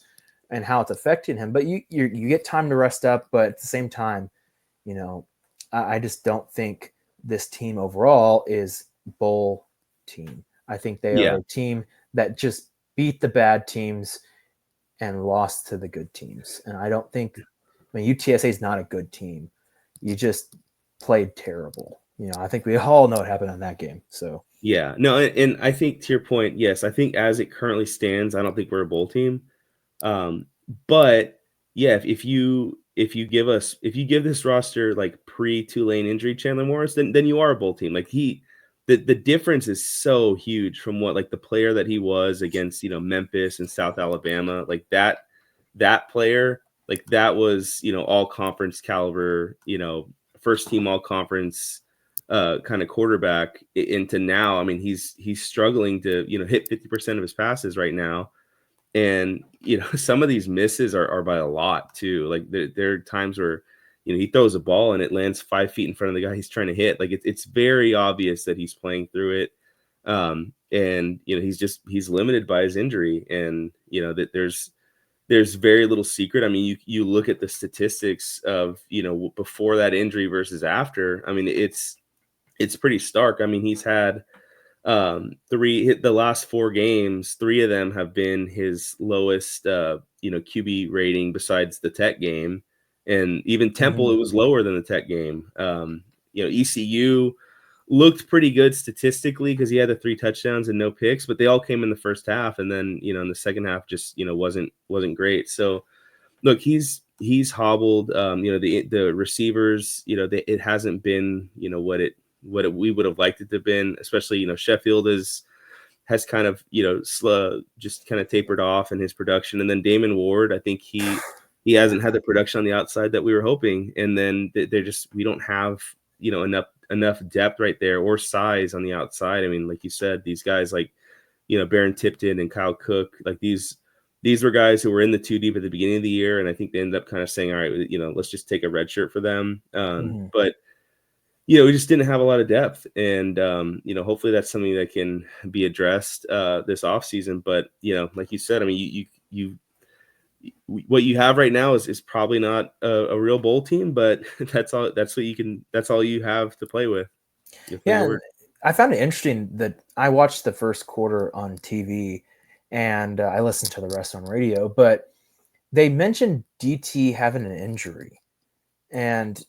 and how it's affecting him, but you get time to rest up. But at the same time, I just don't think this team overall is bowl team. I think they are a team that just beat the bad teams and lost to the good teams. And I don't think, UTSA is not a good team. You just played terrible. I think we all know what happened in that game. So no, and I think to your point, yes, I think as it currently stands, I don't think we're a bowl team. But yeah, if you give this roster like pre-Tulane injury Chandler Morris, then you are a bowl team. Like the difference is so huge from what like the player that he was against, Memphis and South Alabama, like that player, like that was, all conference caliber, first team all conference kind of quarterback into now. I mean, he's struggling to, hit 50% of his passes right now. And, some of these misses are by a lot too. Like there are times where, he throws a ball and it lands 5 feet in front of the guy he's trying to hit. Like it's very obvious that he's playing through it. And, he's limited by his injury, and, that there's very little secret. I mean, you look at the statistics of, before that injury versus after. I mean, it's pretty stark. I mean, he's had the last 4 games, 3 of them have been his lowest, QB rating besides the Tech game. And even Temple, it was lower than the Tech game. ECU looked pretty good statistically because he had the 3 touchdowns and no picks, but they all came in the first half. And then, in the second half just, wasn't great. So look, he's hobbled, the receivers, it hasn't been, what we would have liked it to have been, especially, Sheffield has kind of, slow, just kind of tapered off in his production. And then Damon Ward, I think he hasn't had the production on the outside that we were hoping. And then we don't have, enough depth right there or size on the outside. I mean, like you said, these guys like, Baron Tipton and Kyle Cook, like these were guys who were in the 2 deep at the beginning of the year. And I think they ended up kind of saying, all right, let's just take a red shirt for them. But we just didn't have a lot of depth, and hopefully that's something that can be addressed this offseason. But like you said, I mean, you what you have right now is probably not a real bowl team, but that's all you have to play with. Yeah, I found it interesting that I watched the first quarter on TV, and I listened to the rest on radio. But they mentioned DT having an injury, and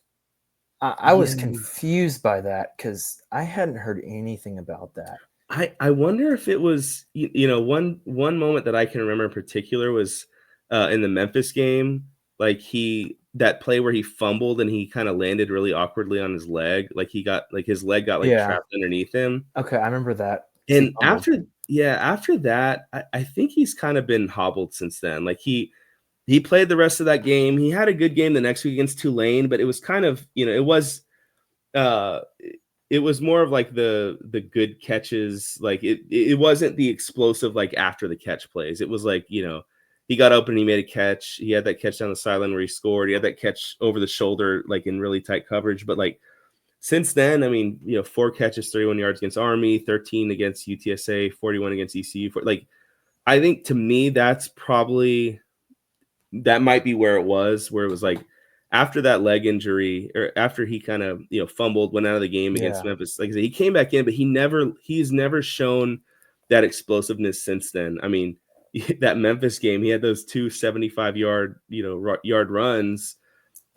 I was confused by that because I hadn't heard anything about that. I wonder if it was, one moment that I can remember in particular was in the Memphis game. like that play where he fumbled and he kind of landed really awkwardly on his leg, like his leg got like Yeah. trapped underneath him. Okay, I remember that. And He fumbled. after that, I think he's kind of been hobbled since then. Like he played the rest of that game. He had a good game the next week against Tulane, but it was kind of, uh it was more of like the good catches. Like it wasn't the explosive like after the catch plays. It was like, he got open and he made a catch. He had that catch down the sideline where he scored. He had that catch over the shoulder, like in really tight coverage. But like since then, I mean, 4 catches, 31 yards against Army, 13 against UTSA, 41 against ECU. Like, I think to me, that might be where it was like after that leg injury, or after he kind of, fumbled, went out of the game against Yeah. Memphis. Like I said, he came back in, but he's never shown that explosiveness since then. I mean, that Memphis game, he had those 2 75-yard, yard runs.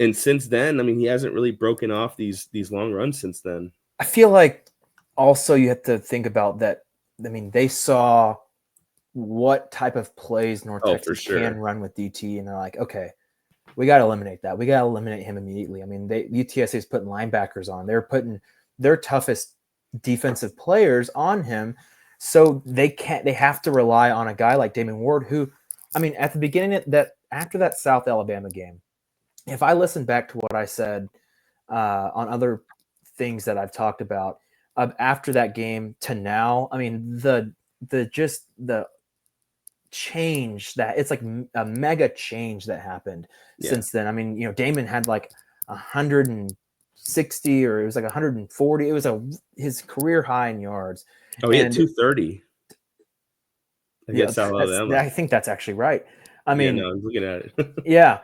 And since then, I mean, he hasn't really broken off these long runs since then. I feel like also you have to think about that. I mean, they saw what type of plays North Oh, for Texas can sure. run with DT, and they're like, okay, we got to eliminate that. We got to eliminate him immediately. I mean, UTSA is putting linebackers on. They're putting their toughest defensive players on him, so they have to rely on a guy like Damon Ward, who, I mean, at the beginning of that, after that South Alabama game, if I listen back to what I said on other things that I've talked about after that game to now, I mean, the change that it's like a mega change that happened since then. I mean, Damon had like 160, or it was like 140. It was his career high in yards. Oh, he had 230 against South Alabama. I think that's actually right. I Yeah, mean, no, I was looking at it. yeah.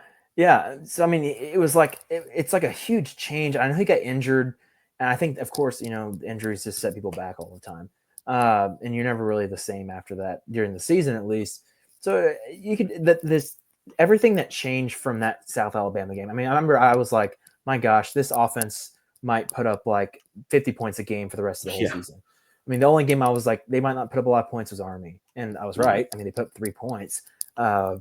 So I mean, it was like it's like a huge change. I know he got injured, and I think, of course, injuries just set people back all the time. And you're never really the same after that during the season, at least. So you could this everything that changed from that South Alabama game. I mean, I remember I was like, my gosh, this offense might put up like 50 points a game for the rest of the whole season. I mean, the only game I was like, they might not put up a lot of points was Army, and I was right. I mean, they put up 3 points,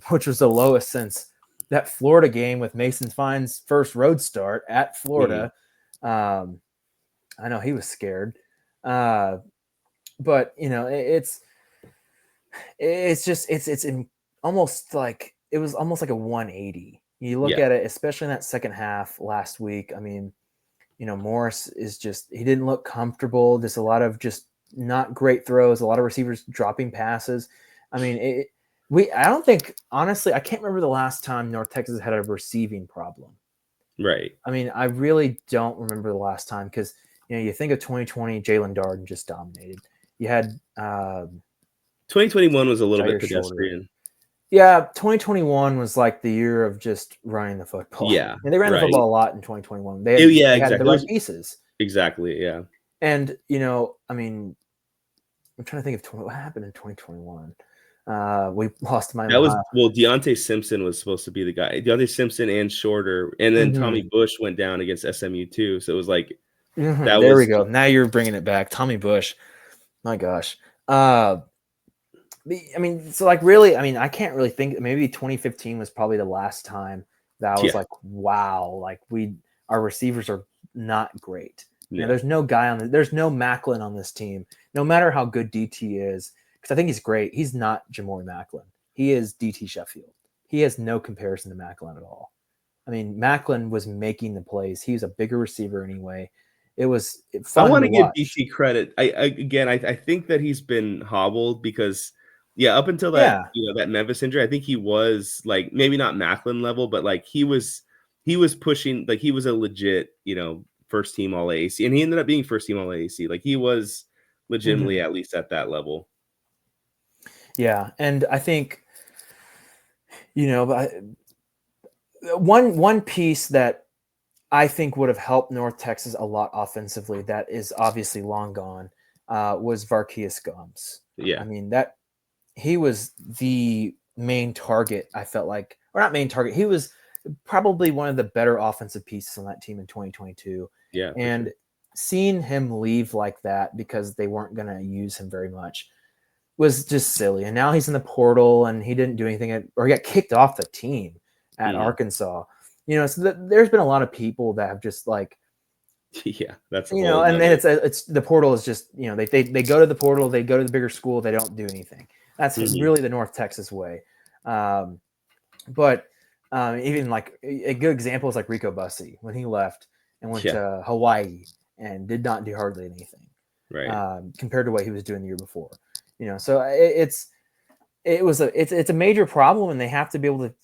which was the lowest since that Florida game with Mason Fine's first road start at Florida. I know he was scared. But it's almost like it was almost like a 180. You look at it, especially in that second half last week. I mean, Morris he didn't look comfortable. There's a lot of just not great throws, a lot of receivers dropping passes. I mean, I don't think, honestly, I can't remember the last time North Texas had a receiving problem. Right. I mean, I really don't remember the last time, because you think of 2020, Jalen Darden just dominated. You had 2021 was a little bit Jair pedestrian. Shorter. Yeah, 2021 was like the year of just running the football. Yeah, and they ran the right. football a lot in 2021. They had Exactly. the right pieces. Exactly, yeah. And I mean, I'm trying to think of what happened in 2021. We lost my. That was Deontay Simpson was supposed to be the guy. Deontay Simpson and Shorter, and then Tommy Bush went down against SMU too. So it was like there we go. Now you're bringing it back, Tommy Bush. My gosh. I mean, so like really, I mean, I can't really think. Maybe 2015 was probably the last time that I was like, wow, like our receivers are not great. No. There's no guy there's no Macklin on this team, no matter how good DT is, because I think he's great. He's not Jamori Macklin. He is DT Sheffield. He has no comparison to Macklin at all. I mean, Macklin was making the plays. He was a bigger receiver anyway. It was fun. I want to give DT credit. I think that he's been hobbled because, up until that, that Memphis injury, I think he was like maybe not Macklin level, but like he was pushing, like he was a legit, first team All AAC, and he ended up being first team All AAC. Like he was legitimately at least at that level. Yeah, and I think one piece that I think would have helped North Texas a lot offensively, that is obviously long gone, was Varkeas Gums. Yeah, I mean, that he was the main target. I felt like, or not main target. He was probably one of the better offensive pieces on that team in 2022. Yeah, and seeing him leave like that because they weren't going to use him very much was just silly. And now he's in the portal, and he didn't do anything, or he got kicked off the team. at Arkansas. So there's been a lot of people that have just like, yeah, that's a and then it's the portal is just, they go to the portal, they go to the bigger school, they don't do anything. That's really the North Texas way. But even like a good example is like Rico Bussey when he left and went to Hawaii and did not do hardly anything, right? Compared to what he was doing the year before. So it's a major problem, and they have to be able to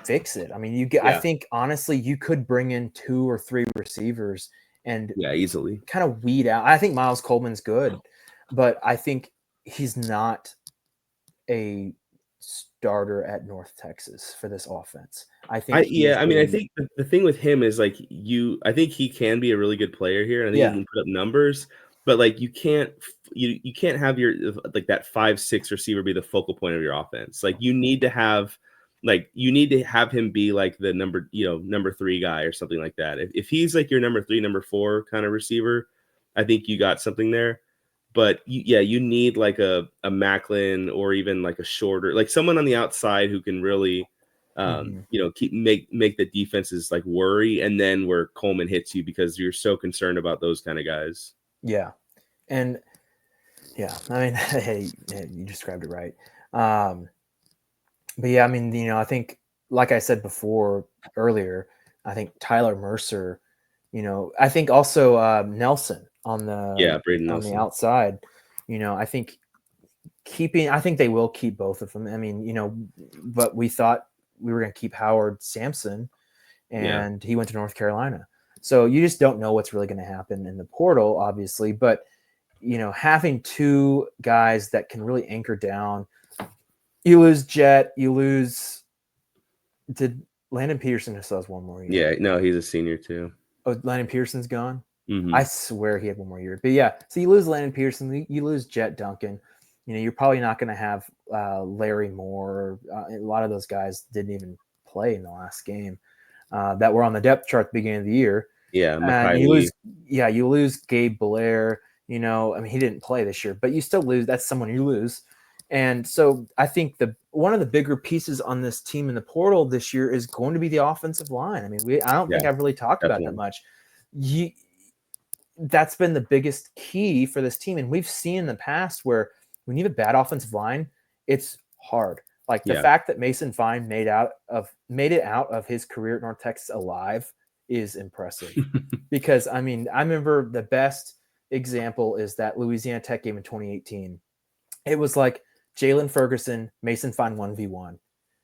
fix it. I mean, I think honestly, you could bring in 2 or 3 receivers and easily kind of weed out. I think Miles Coleman's good, but I think he's not a starter at North Texas for this offense. I think I think the thing with him is like I think he can be a really good player here. I think he can put up numbers, but like you can't have your like that 5-6 receiver be the focal point of your offense. Like you need to have him be like the number 3 guy or something like that. If he's like your number 3, number 4 kind of receiver, I think you got something there. But you need like a Macklin or even like a shorter, like someone on the outside who can really, make the defenses like worry, and then where Coleman hits you because you're so concerned about those kind of guys. Yeah, and I mean, hey, you described it right. But yeah, I mean, I think, like I said earlier, I think Tyler Mercer, I think also Nelson on Braden on the Nelson. outside, I think I think they will keep both of them. I mean, but we thought we were going to keep Howard Sampson, and he went to North Carolina. So you just don't know what's really going to happen in the portal, obviously. But, having 2 guys that can really anchor down, you lose Jet, did Landon Peterson still has 1 more year? Yeah, no, he's a senior too. Oh, Landon Peterson's gone? Mm-hmm. I swear he had 1 more year. But yeah, so you lose Landon Peterson, you lose Jet Duncan. You're probably not going to have Larry Moore. A lot of those guys didn't even play in the last game that were on the depth chart at the beginning of the year. Yeah, And you lose Gabe Blair. I mean, he didn't play this year, but you still lose. That's someone you lose. And so I think one of the bigger pieces on this team in the portal this year is going to be the offensive line. I mean, I don't think I've really talked about that much. That's been the biggest key for this team. And we've seen in the past where when you have a bad offensive line, it's hard. Like the fact that Mason Fine made it out of his career at North Texas alive is impressive. Because I mean, I remember the best example is that Louisiana Tech game in 2018. It was like Jalen Ferguson, Mason Fine 1v1.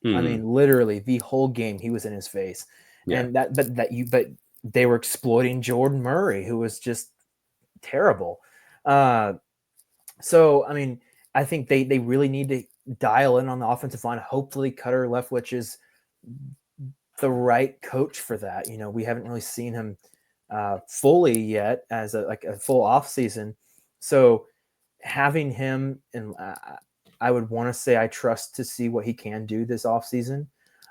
I mean, literally the whole game he was in his face. And but they were exploiting Jordan Murray, who was just terrible. So I mean, I think they really need to dial in on the offensive line. Hopefully Cutter Leftwich is the right coach for that. We haven't really seen him fully yet as a full off season. So having him, and I would want to say I trust to see what he can do this off season.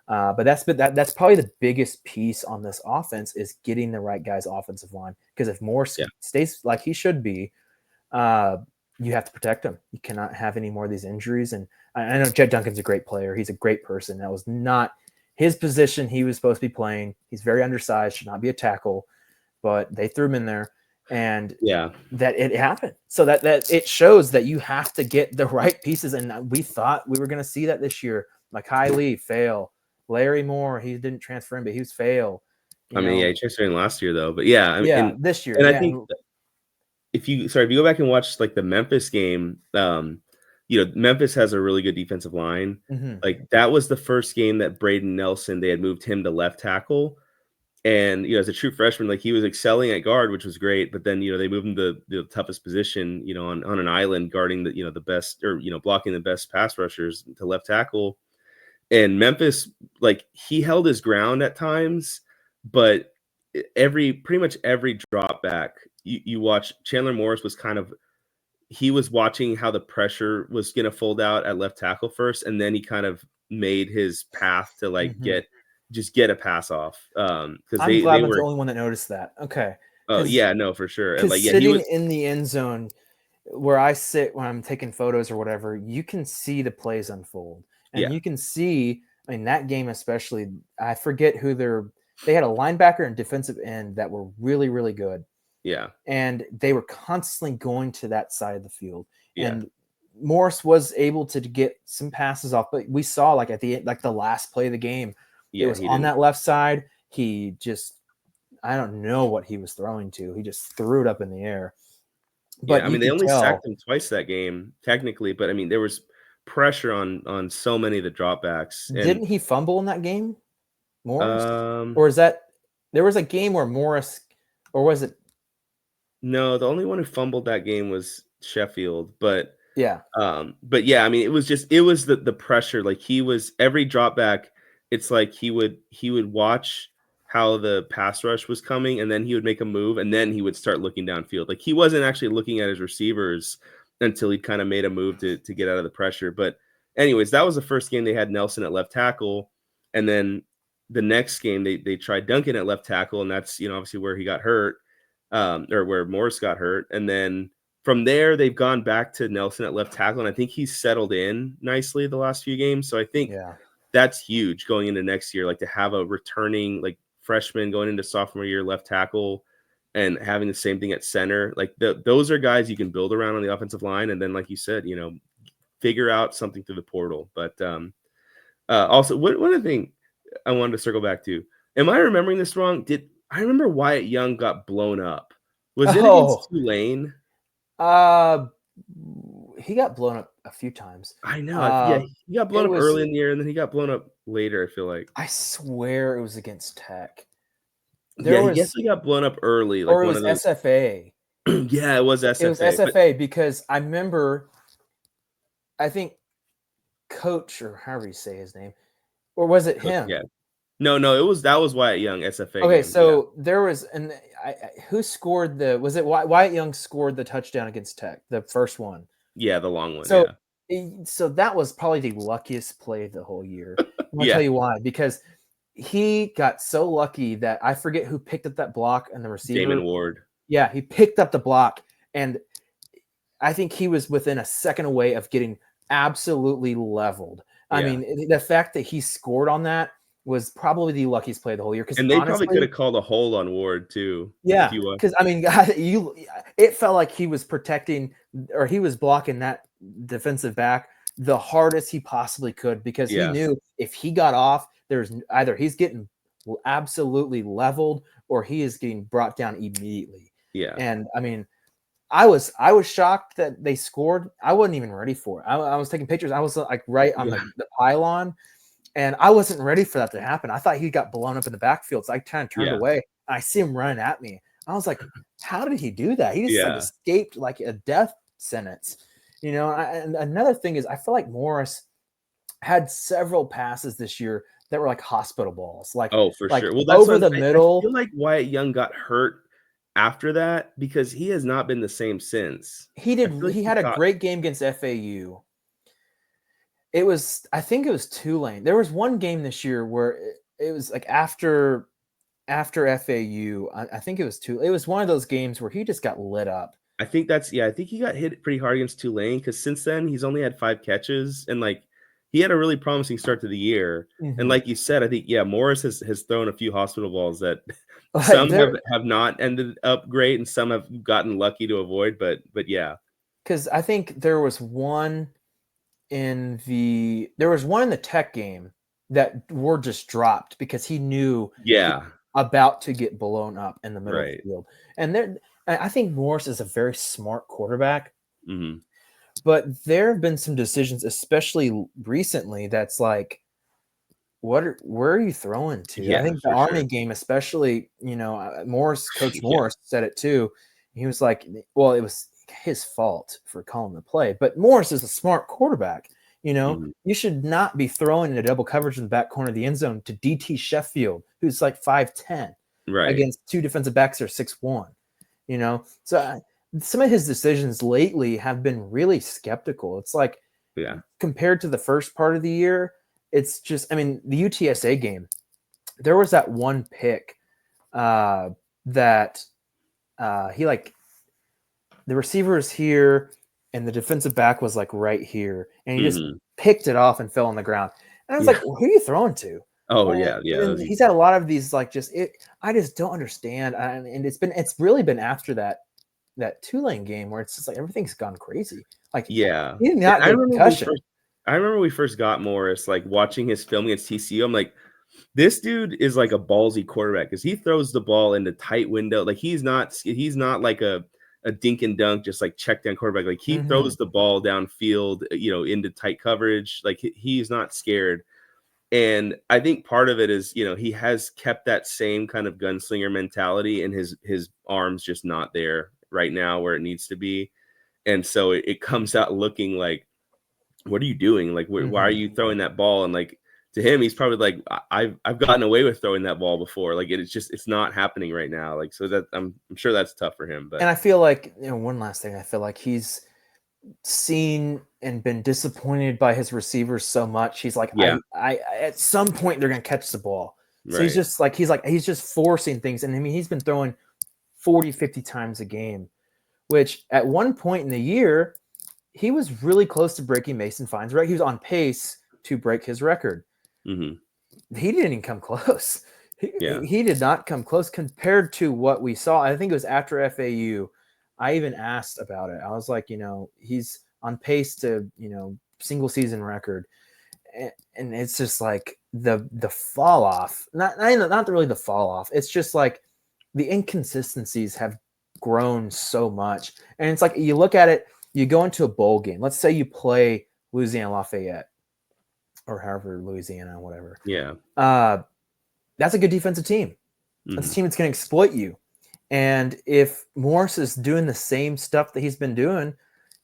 But that's probably the biggest piece on this offense is getting the right guys offensive line. Because if Moore stays like he should be, you have to protect him. You cannot have any more of these injuries. And I know Jed Duncan's a great player. He's a great person. That was not his position he was supposed to be playing. He's very undersized, should not be a tackle, but they threw him in there. And that it happened. So that it shows that you have to get the right pieces. And we thought we were going to see that this year. Makai Lee, fail. Larry Moore, he didn't transfer in, but he was fail. He transferred in last year though. But this year. And I think if you go back and watch like the Memphis game, Memphis has a really good defensive line. Mm-hmm. Like that was the first game that Braden Nelson, they had moved him to left tackle. And, as a true freshman, like he was excelling at guard, which was great. But then, they moved him to the toughest position, on an island guarding the best or, blocking the best pass rushers to left tackle. And Memphis, like he held his ground at times, but pretty much every drop back, you watch Chandler Morris he was watching how the pressure was going to fold out at left tackle first. And then he kind of made his path to like get a pass off. Because I'm glad I'm the only one that noticed that. Okay. Oh yeah, no, for sure. And like, sitting in the end zone where I sit when I'm taking photos or whatever, you can see the plays unfold, and you can see I mean, that game especially, I forget who they had a linebacker and defensive end that were really, really good. Yeah. And they were constantly going to that side of the field. Yeah. And Morris was able to get some passes off, but we saw like at the end, like the last play of the game, it Yeah. was He on didn't. that left side. He just, I don't know what he was throwing to. He just threw it up in the air. Yeah. But I you mean, they could only tell. sacked him twice that game, technically, but I mean, there was pressure on so many of the dropbacks. And Didn't he fumble in that game, Morris? um Or is that there was a game where Morris, or was it? no, the only one who fumbled that game was Sheffield, Yeah, but yeah, I mean, it was the pressure. Like he was every drop back, it's like he would watch how the pass rush was coming, and then he would make a move, and then he would start looking downfield. Like he wasn't actually looking at his receivers until he kind of made a move to get out of the pressure. But anyways, that was the first game they had Nelson at left tackle, and then the next game they tried Duncan at left tackle, and that's obviously where he got hurt, or where Morris got hurt, and then from there, they've gone back to Nelson at left tackle, and I think he's settled in nicely the last few games. So I think yeah, that's huge going into next year, like to have a returning like freshman going into sophomore year left tackle and having the same thing at center. Like those are guys you can build around on the offensive line, and then like you said, figure out something through the portal. But also, one other thing I wanted to circle back to. Am I remembering this wrong? Did I remember Wyatt Young got blown up? Was it against Oh, Tulane? uh, he got blown up a few times. I know. Yeah, he got blown It up was. early in the year, and then he got blown up later, I feel like. I swear it was against Tech. There Yeah, he was, definitely got blown up early, like or it one was of those. SFA. Yeah, it was It was SFA, but SFA because I remember. I think Coach, or however you say his name, or was it him? yeah. No, that was Wyatt Young, SFA Okay, game. Yeah. so there was, and who scored was it Wyatt Young scored the touchdown against Tech, the first one. Yeah, the long one, So, yeah. so that was probably the luckiest play of the whole year. I'll tell Yeah, you why, because he got so lucky that I forget who picked up that block and the Damon receiver. Ward. Yeah, he picked up the block, and I think he was within a second away of getting absolutely leveled. I Yeah. mean, the fact that he scored on that was probably the luckiest play of the whole year. Because And they probably could honestly, have called a hold on Ward too, if yeah, you because I mean, God, it felt like he was protecting or he was blocking that defensive back the hardest he possibly could because he yeah, knew if he got off, there's either he's getting absolutely leveled or he is getting brought down immediately. yeah, And I mean, I was shocked that they scored. I wasn't even ready for it. I was taking pictures. I was like right on yeah, the pylon, and I wasn't ready for that to happen. I thought he got blown up in the backfield, so I kind of turned yeah, away. I see him running at me. I was like, "How did he do that? He just like yeah, escaped like a death sentence." And another thing is, I feel like Morris had several passes this year that were like hospital balls, Oh, for sure. Well, that's over what the I middle. feel like Wyatt Young got hurt after that because he has not been the same since. He I did. feel like He he had a caught. great game against FAU. It was, I think it was Tulane. There was one game this year where it was like after FAU. I think it was Tulane. It was one of those games where he just got lit up. I think I think he got hit pretty hard against Tulane because since then he's only had 5 catches, and like he had a really promising start to the year. And Mhm. like you said, I think Morris has thrown a few hospital balls that Like some there, have not ended up great, and some have gotten lucky to avoid. But yeah, because I think there was one there was one in the Tech game that Ward just dropped because he knew he yeah, about to get blown up in the middle of the right. field. And I think Morris is a very smart quarterback, Hmm. but there have been some decisions, especially recently, that's like, where are you throwing to? I Yeah, think the for sure. Army game, especially, Coach Yeah. Morris said it too. He was like, well, it was his fault for calling the play, but Morris is a smart quarterback. Mhm. You should not be throwing into double coverage in the back corner of the end zone to DT Sheffield, who's like 5'10", Right. against two defensive backs that are 6'1". So some of his decisions lately have been really skeptical. It's like Yeah. compared to the first part of the year, it's just, I mean, the UTSA game, there was that one pick that he like, the receiver is here and the defensive back was like right here, and he just Hmm. picked it off and fell on the ground. And I was like, well, who are you throwing to? Oh yeah, And he's had a lot of these like I just don't understand. And it's really been after that Tulane game where it's just like everything's gone crazy. Like yeah. he did not get a concussion. I remember we first got Morris, like watching his film against TCU. I'm like, this dude is like a ballsy quarterback because he throws the ball into tight window. Like he's not like a dink and dunk, just like check down quarterback. Like he throws the ball downfield, into tight coverage. Like he's not scared. And I think part of it is, he has kept that same kind of gunslinger mentality, and his arm's just not there right now where it needs to be. And so it comes out looking like, what are you doing? Like, why are you throwing that ball? And like, to him, he's probably like, I've gotten away with throwing that ball before. Like it's not happening right now. Like, so that I'm sure that's tough for him. But and I feel like, one last thing, I feel like he's seen and been disappointed by his receivers so much. He's like, yeah, I at some point they're gonna catch the ball. So right. he's just forcing things. And I mean, he's been throwing 40, 50 times a game, which at one point in the year, he was really close to breaking Mason Fine's record. He was on pace to break his record. Mm-hmm. He didn't even come close. Yeah. He did not come close compared to what we saw. I think it was after FAU. I even asked about it. I was like, he's on pace to, single season record. And it's just like the fall off, not really the fall off. It's just like the inconsistencies have grown so much. And it's like, you look at it, you go into a bowl game. Let's say you play Louisiana Lafayette or however, Louisiana, whatever. Yeah. That's a good defensive team. That's a team that's going to exploit you. And if Morris is doing the same stuff that he's been doing,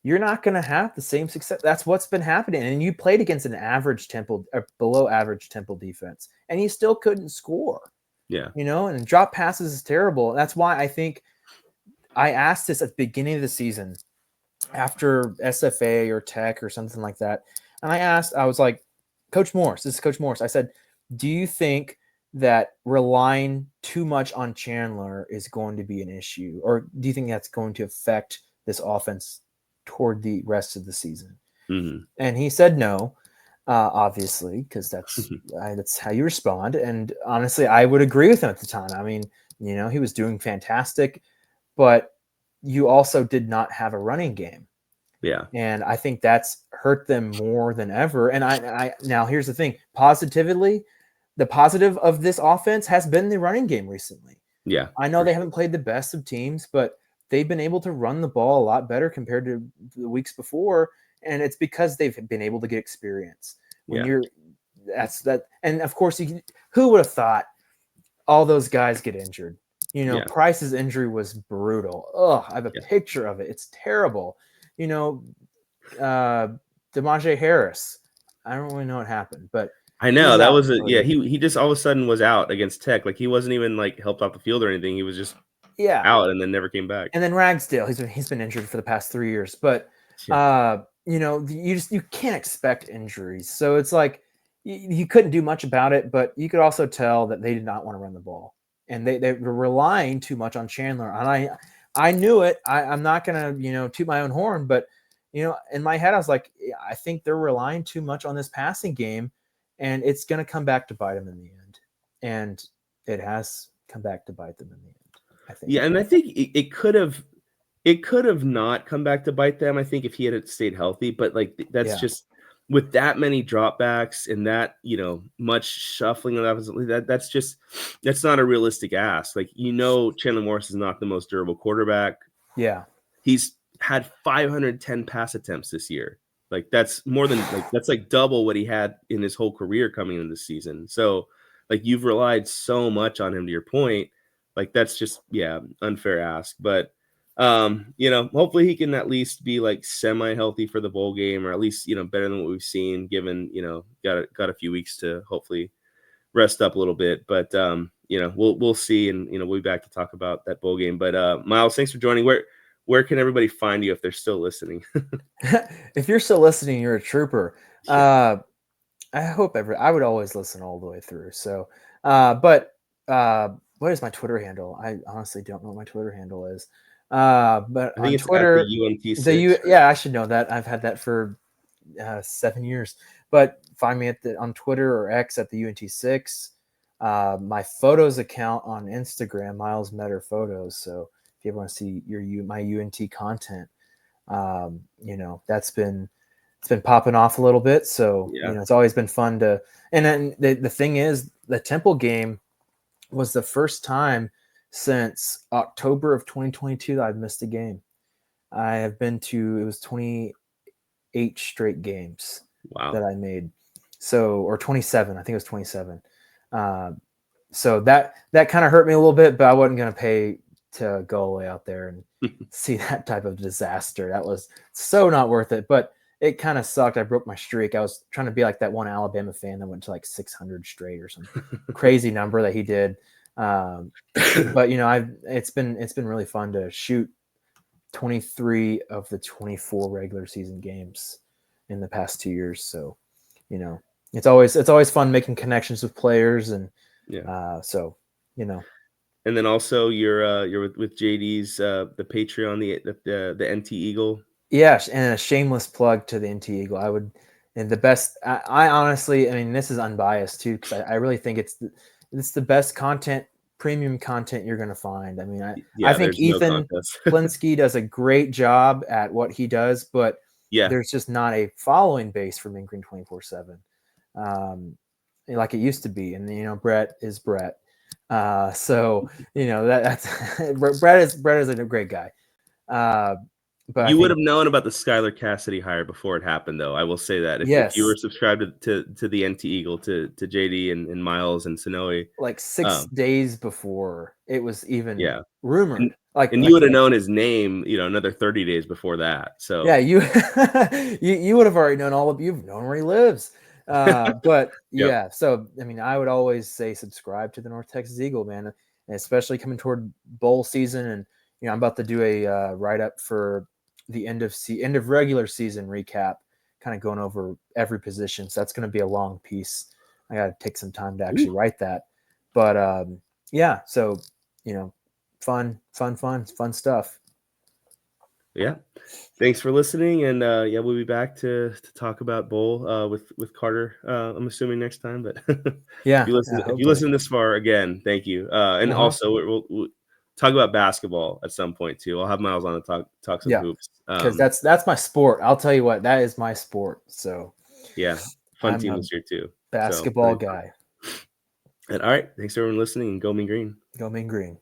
you're not going to have the same success. That's what's been happening. And you played against an average Temple or below average Temple defense, and you still couldn't score. Yeah. And drop passes is terrible. That's why I think I asked this at the beginning of the season after SFA or Tech or something like that. And I was like, Coach Morris, this is Coach Morris. I said, do you think that relying too much on Chandler is going to be an issue? Or do you think that's going to affect this offense toward the rest of the season? Mm-hmm. And he said no, obviously, because that's how you respond. And honestly, I would agree with him at the time. I mean, he was doing fantastic, but you also did not have a running game. Yeah. And I think that's hurt them more than ever. And I now here's the thing, positively, the positive of this offense has been the running game recently. Yeah. I know they haven't played the best of teams, but they've been able to run the ball a lot better compared to the weeks before. And it's because they've been able to get experience. And of course, who would have thought all those guys get injured? Price's injury was brutal. I have a picture of it. It's terrible. DeMonte Harris. I don't really know what happened, but I know that was he just all of a sudden was out against Tech. Like he wasn't even like helped off the field or anything. He was just out and then never came back. And then Ragsdale, he's been injured for the past 3 years, but you can't expect injuries. So it's like you couldn't do much about it, but you could also tell that they did not want to run the ball, and they were relying too much on Chandler. And I knew it. I'm not gonna toot my own horn, but in my head I was like, I think they're relying too much on this passing game, and it's gonna come back to bite them in the end. And it has come back to bite them in the end, I think. Yeah, and I think it could have not come back to bite them, I think, if he had stayed healthy. But like that's just with that many dropbacks and that much shuffling of that's not a realistic ask. Like Chandler Morris is not the most durable quarterback. Yeah, he's had 510 pass attempts this year. Like that's more than that's like double what he had in his whole career coming into this season. So like you've relied so much on him, to your point. Like that's just unfair ask. But hopefully he can at least be like semi-healthy for the bowl game, or at least better than what we've seen, given got a few weeks to hopefully rest up a little bit. But we'll see, and we'll be back to talk about that bowl game. But Miles, thanks for joining. Where can everybody find you if they're still listening? If you're still listening, you're a trooper. I hope I would always listen all the way through. So, but what is my Twitter handle? I honestly don't know what my Twitter handle is. But I think on Twitter, the UNT6. I should know that. I've had that for 7 years. But find me on Twitter or X at the UNT6. My photos account on Instagram, Miles Metter Photos. So if you ever want to see my UNT content, it's been popping off a little bit. So it's always been fun to. And then the thing is, the Temple game was the first time since October of 2022 that I've missed a game. I have been to, it was 28 straight games that I made. So, or 27, I think it was 27. So that kind of hurt me a little bit, but I wasn't going to pay to go away out there and see that type of disaster. That was so not worth it, but it kind of sucked. I broke my streak. I was trying to be like that one Alabama fan that went to like 600 straight or some crazy number that he did. But it's been really fun to shoot 23 of the 24 regular season games in the past 2 years. So, it's always fun making connections with players, and And then also you're with JD's the Patreon, the NT Eagle. Yeah, and a shameless plug to the NT Eagle. I honestly, I mean, this is unbiased too, because I really think it's the best content, premium content you're going to find. I mean, I think Ethan Plinsky does a great job at what he does, but there's just not a following base for Mint Green 24/7, like it used to be. And Brett is Brett, so that's Brett is a great guy. But you would have known about the Skylar Cassidy hire before it happened, though. I will say that if you were subscribed to the NT Eagle, to JD and Miles and Sonoe, like 6 days before it was even rumored, and you would have known his name, another 30 days before that. So you would have already known you've known where he lives. But so I mean, I would always say subscribe to the North Texas Eagle, man, and especially coming toward bowl season, and I'm about to do a write up for the end of regular season recap, kind of going over every position. So that's going to be a long piece. I got to take some time to actually write that. But so fun stuff. Yeah. Thanks for listening, and we'll be back to talk about bowl with Carter. I'm assuming next time, but if you listen this far, again, thank you. And also we'll talk about basketball at some point too. I'll have Miles on to talk some hoops, because that's my sport. I'll tell you what, that is my sport. So fun team this year too. Basketball guy. And all right, thanks everyone listening, and go Mean Green. Go Mean Green.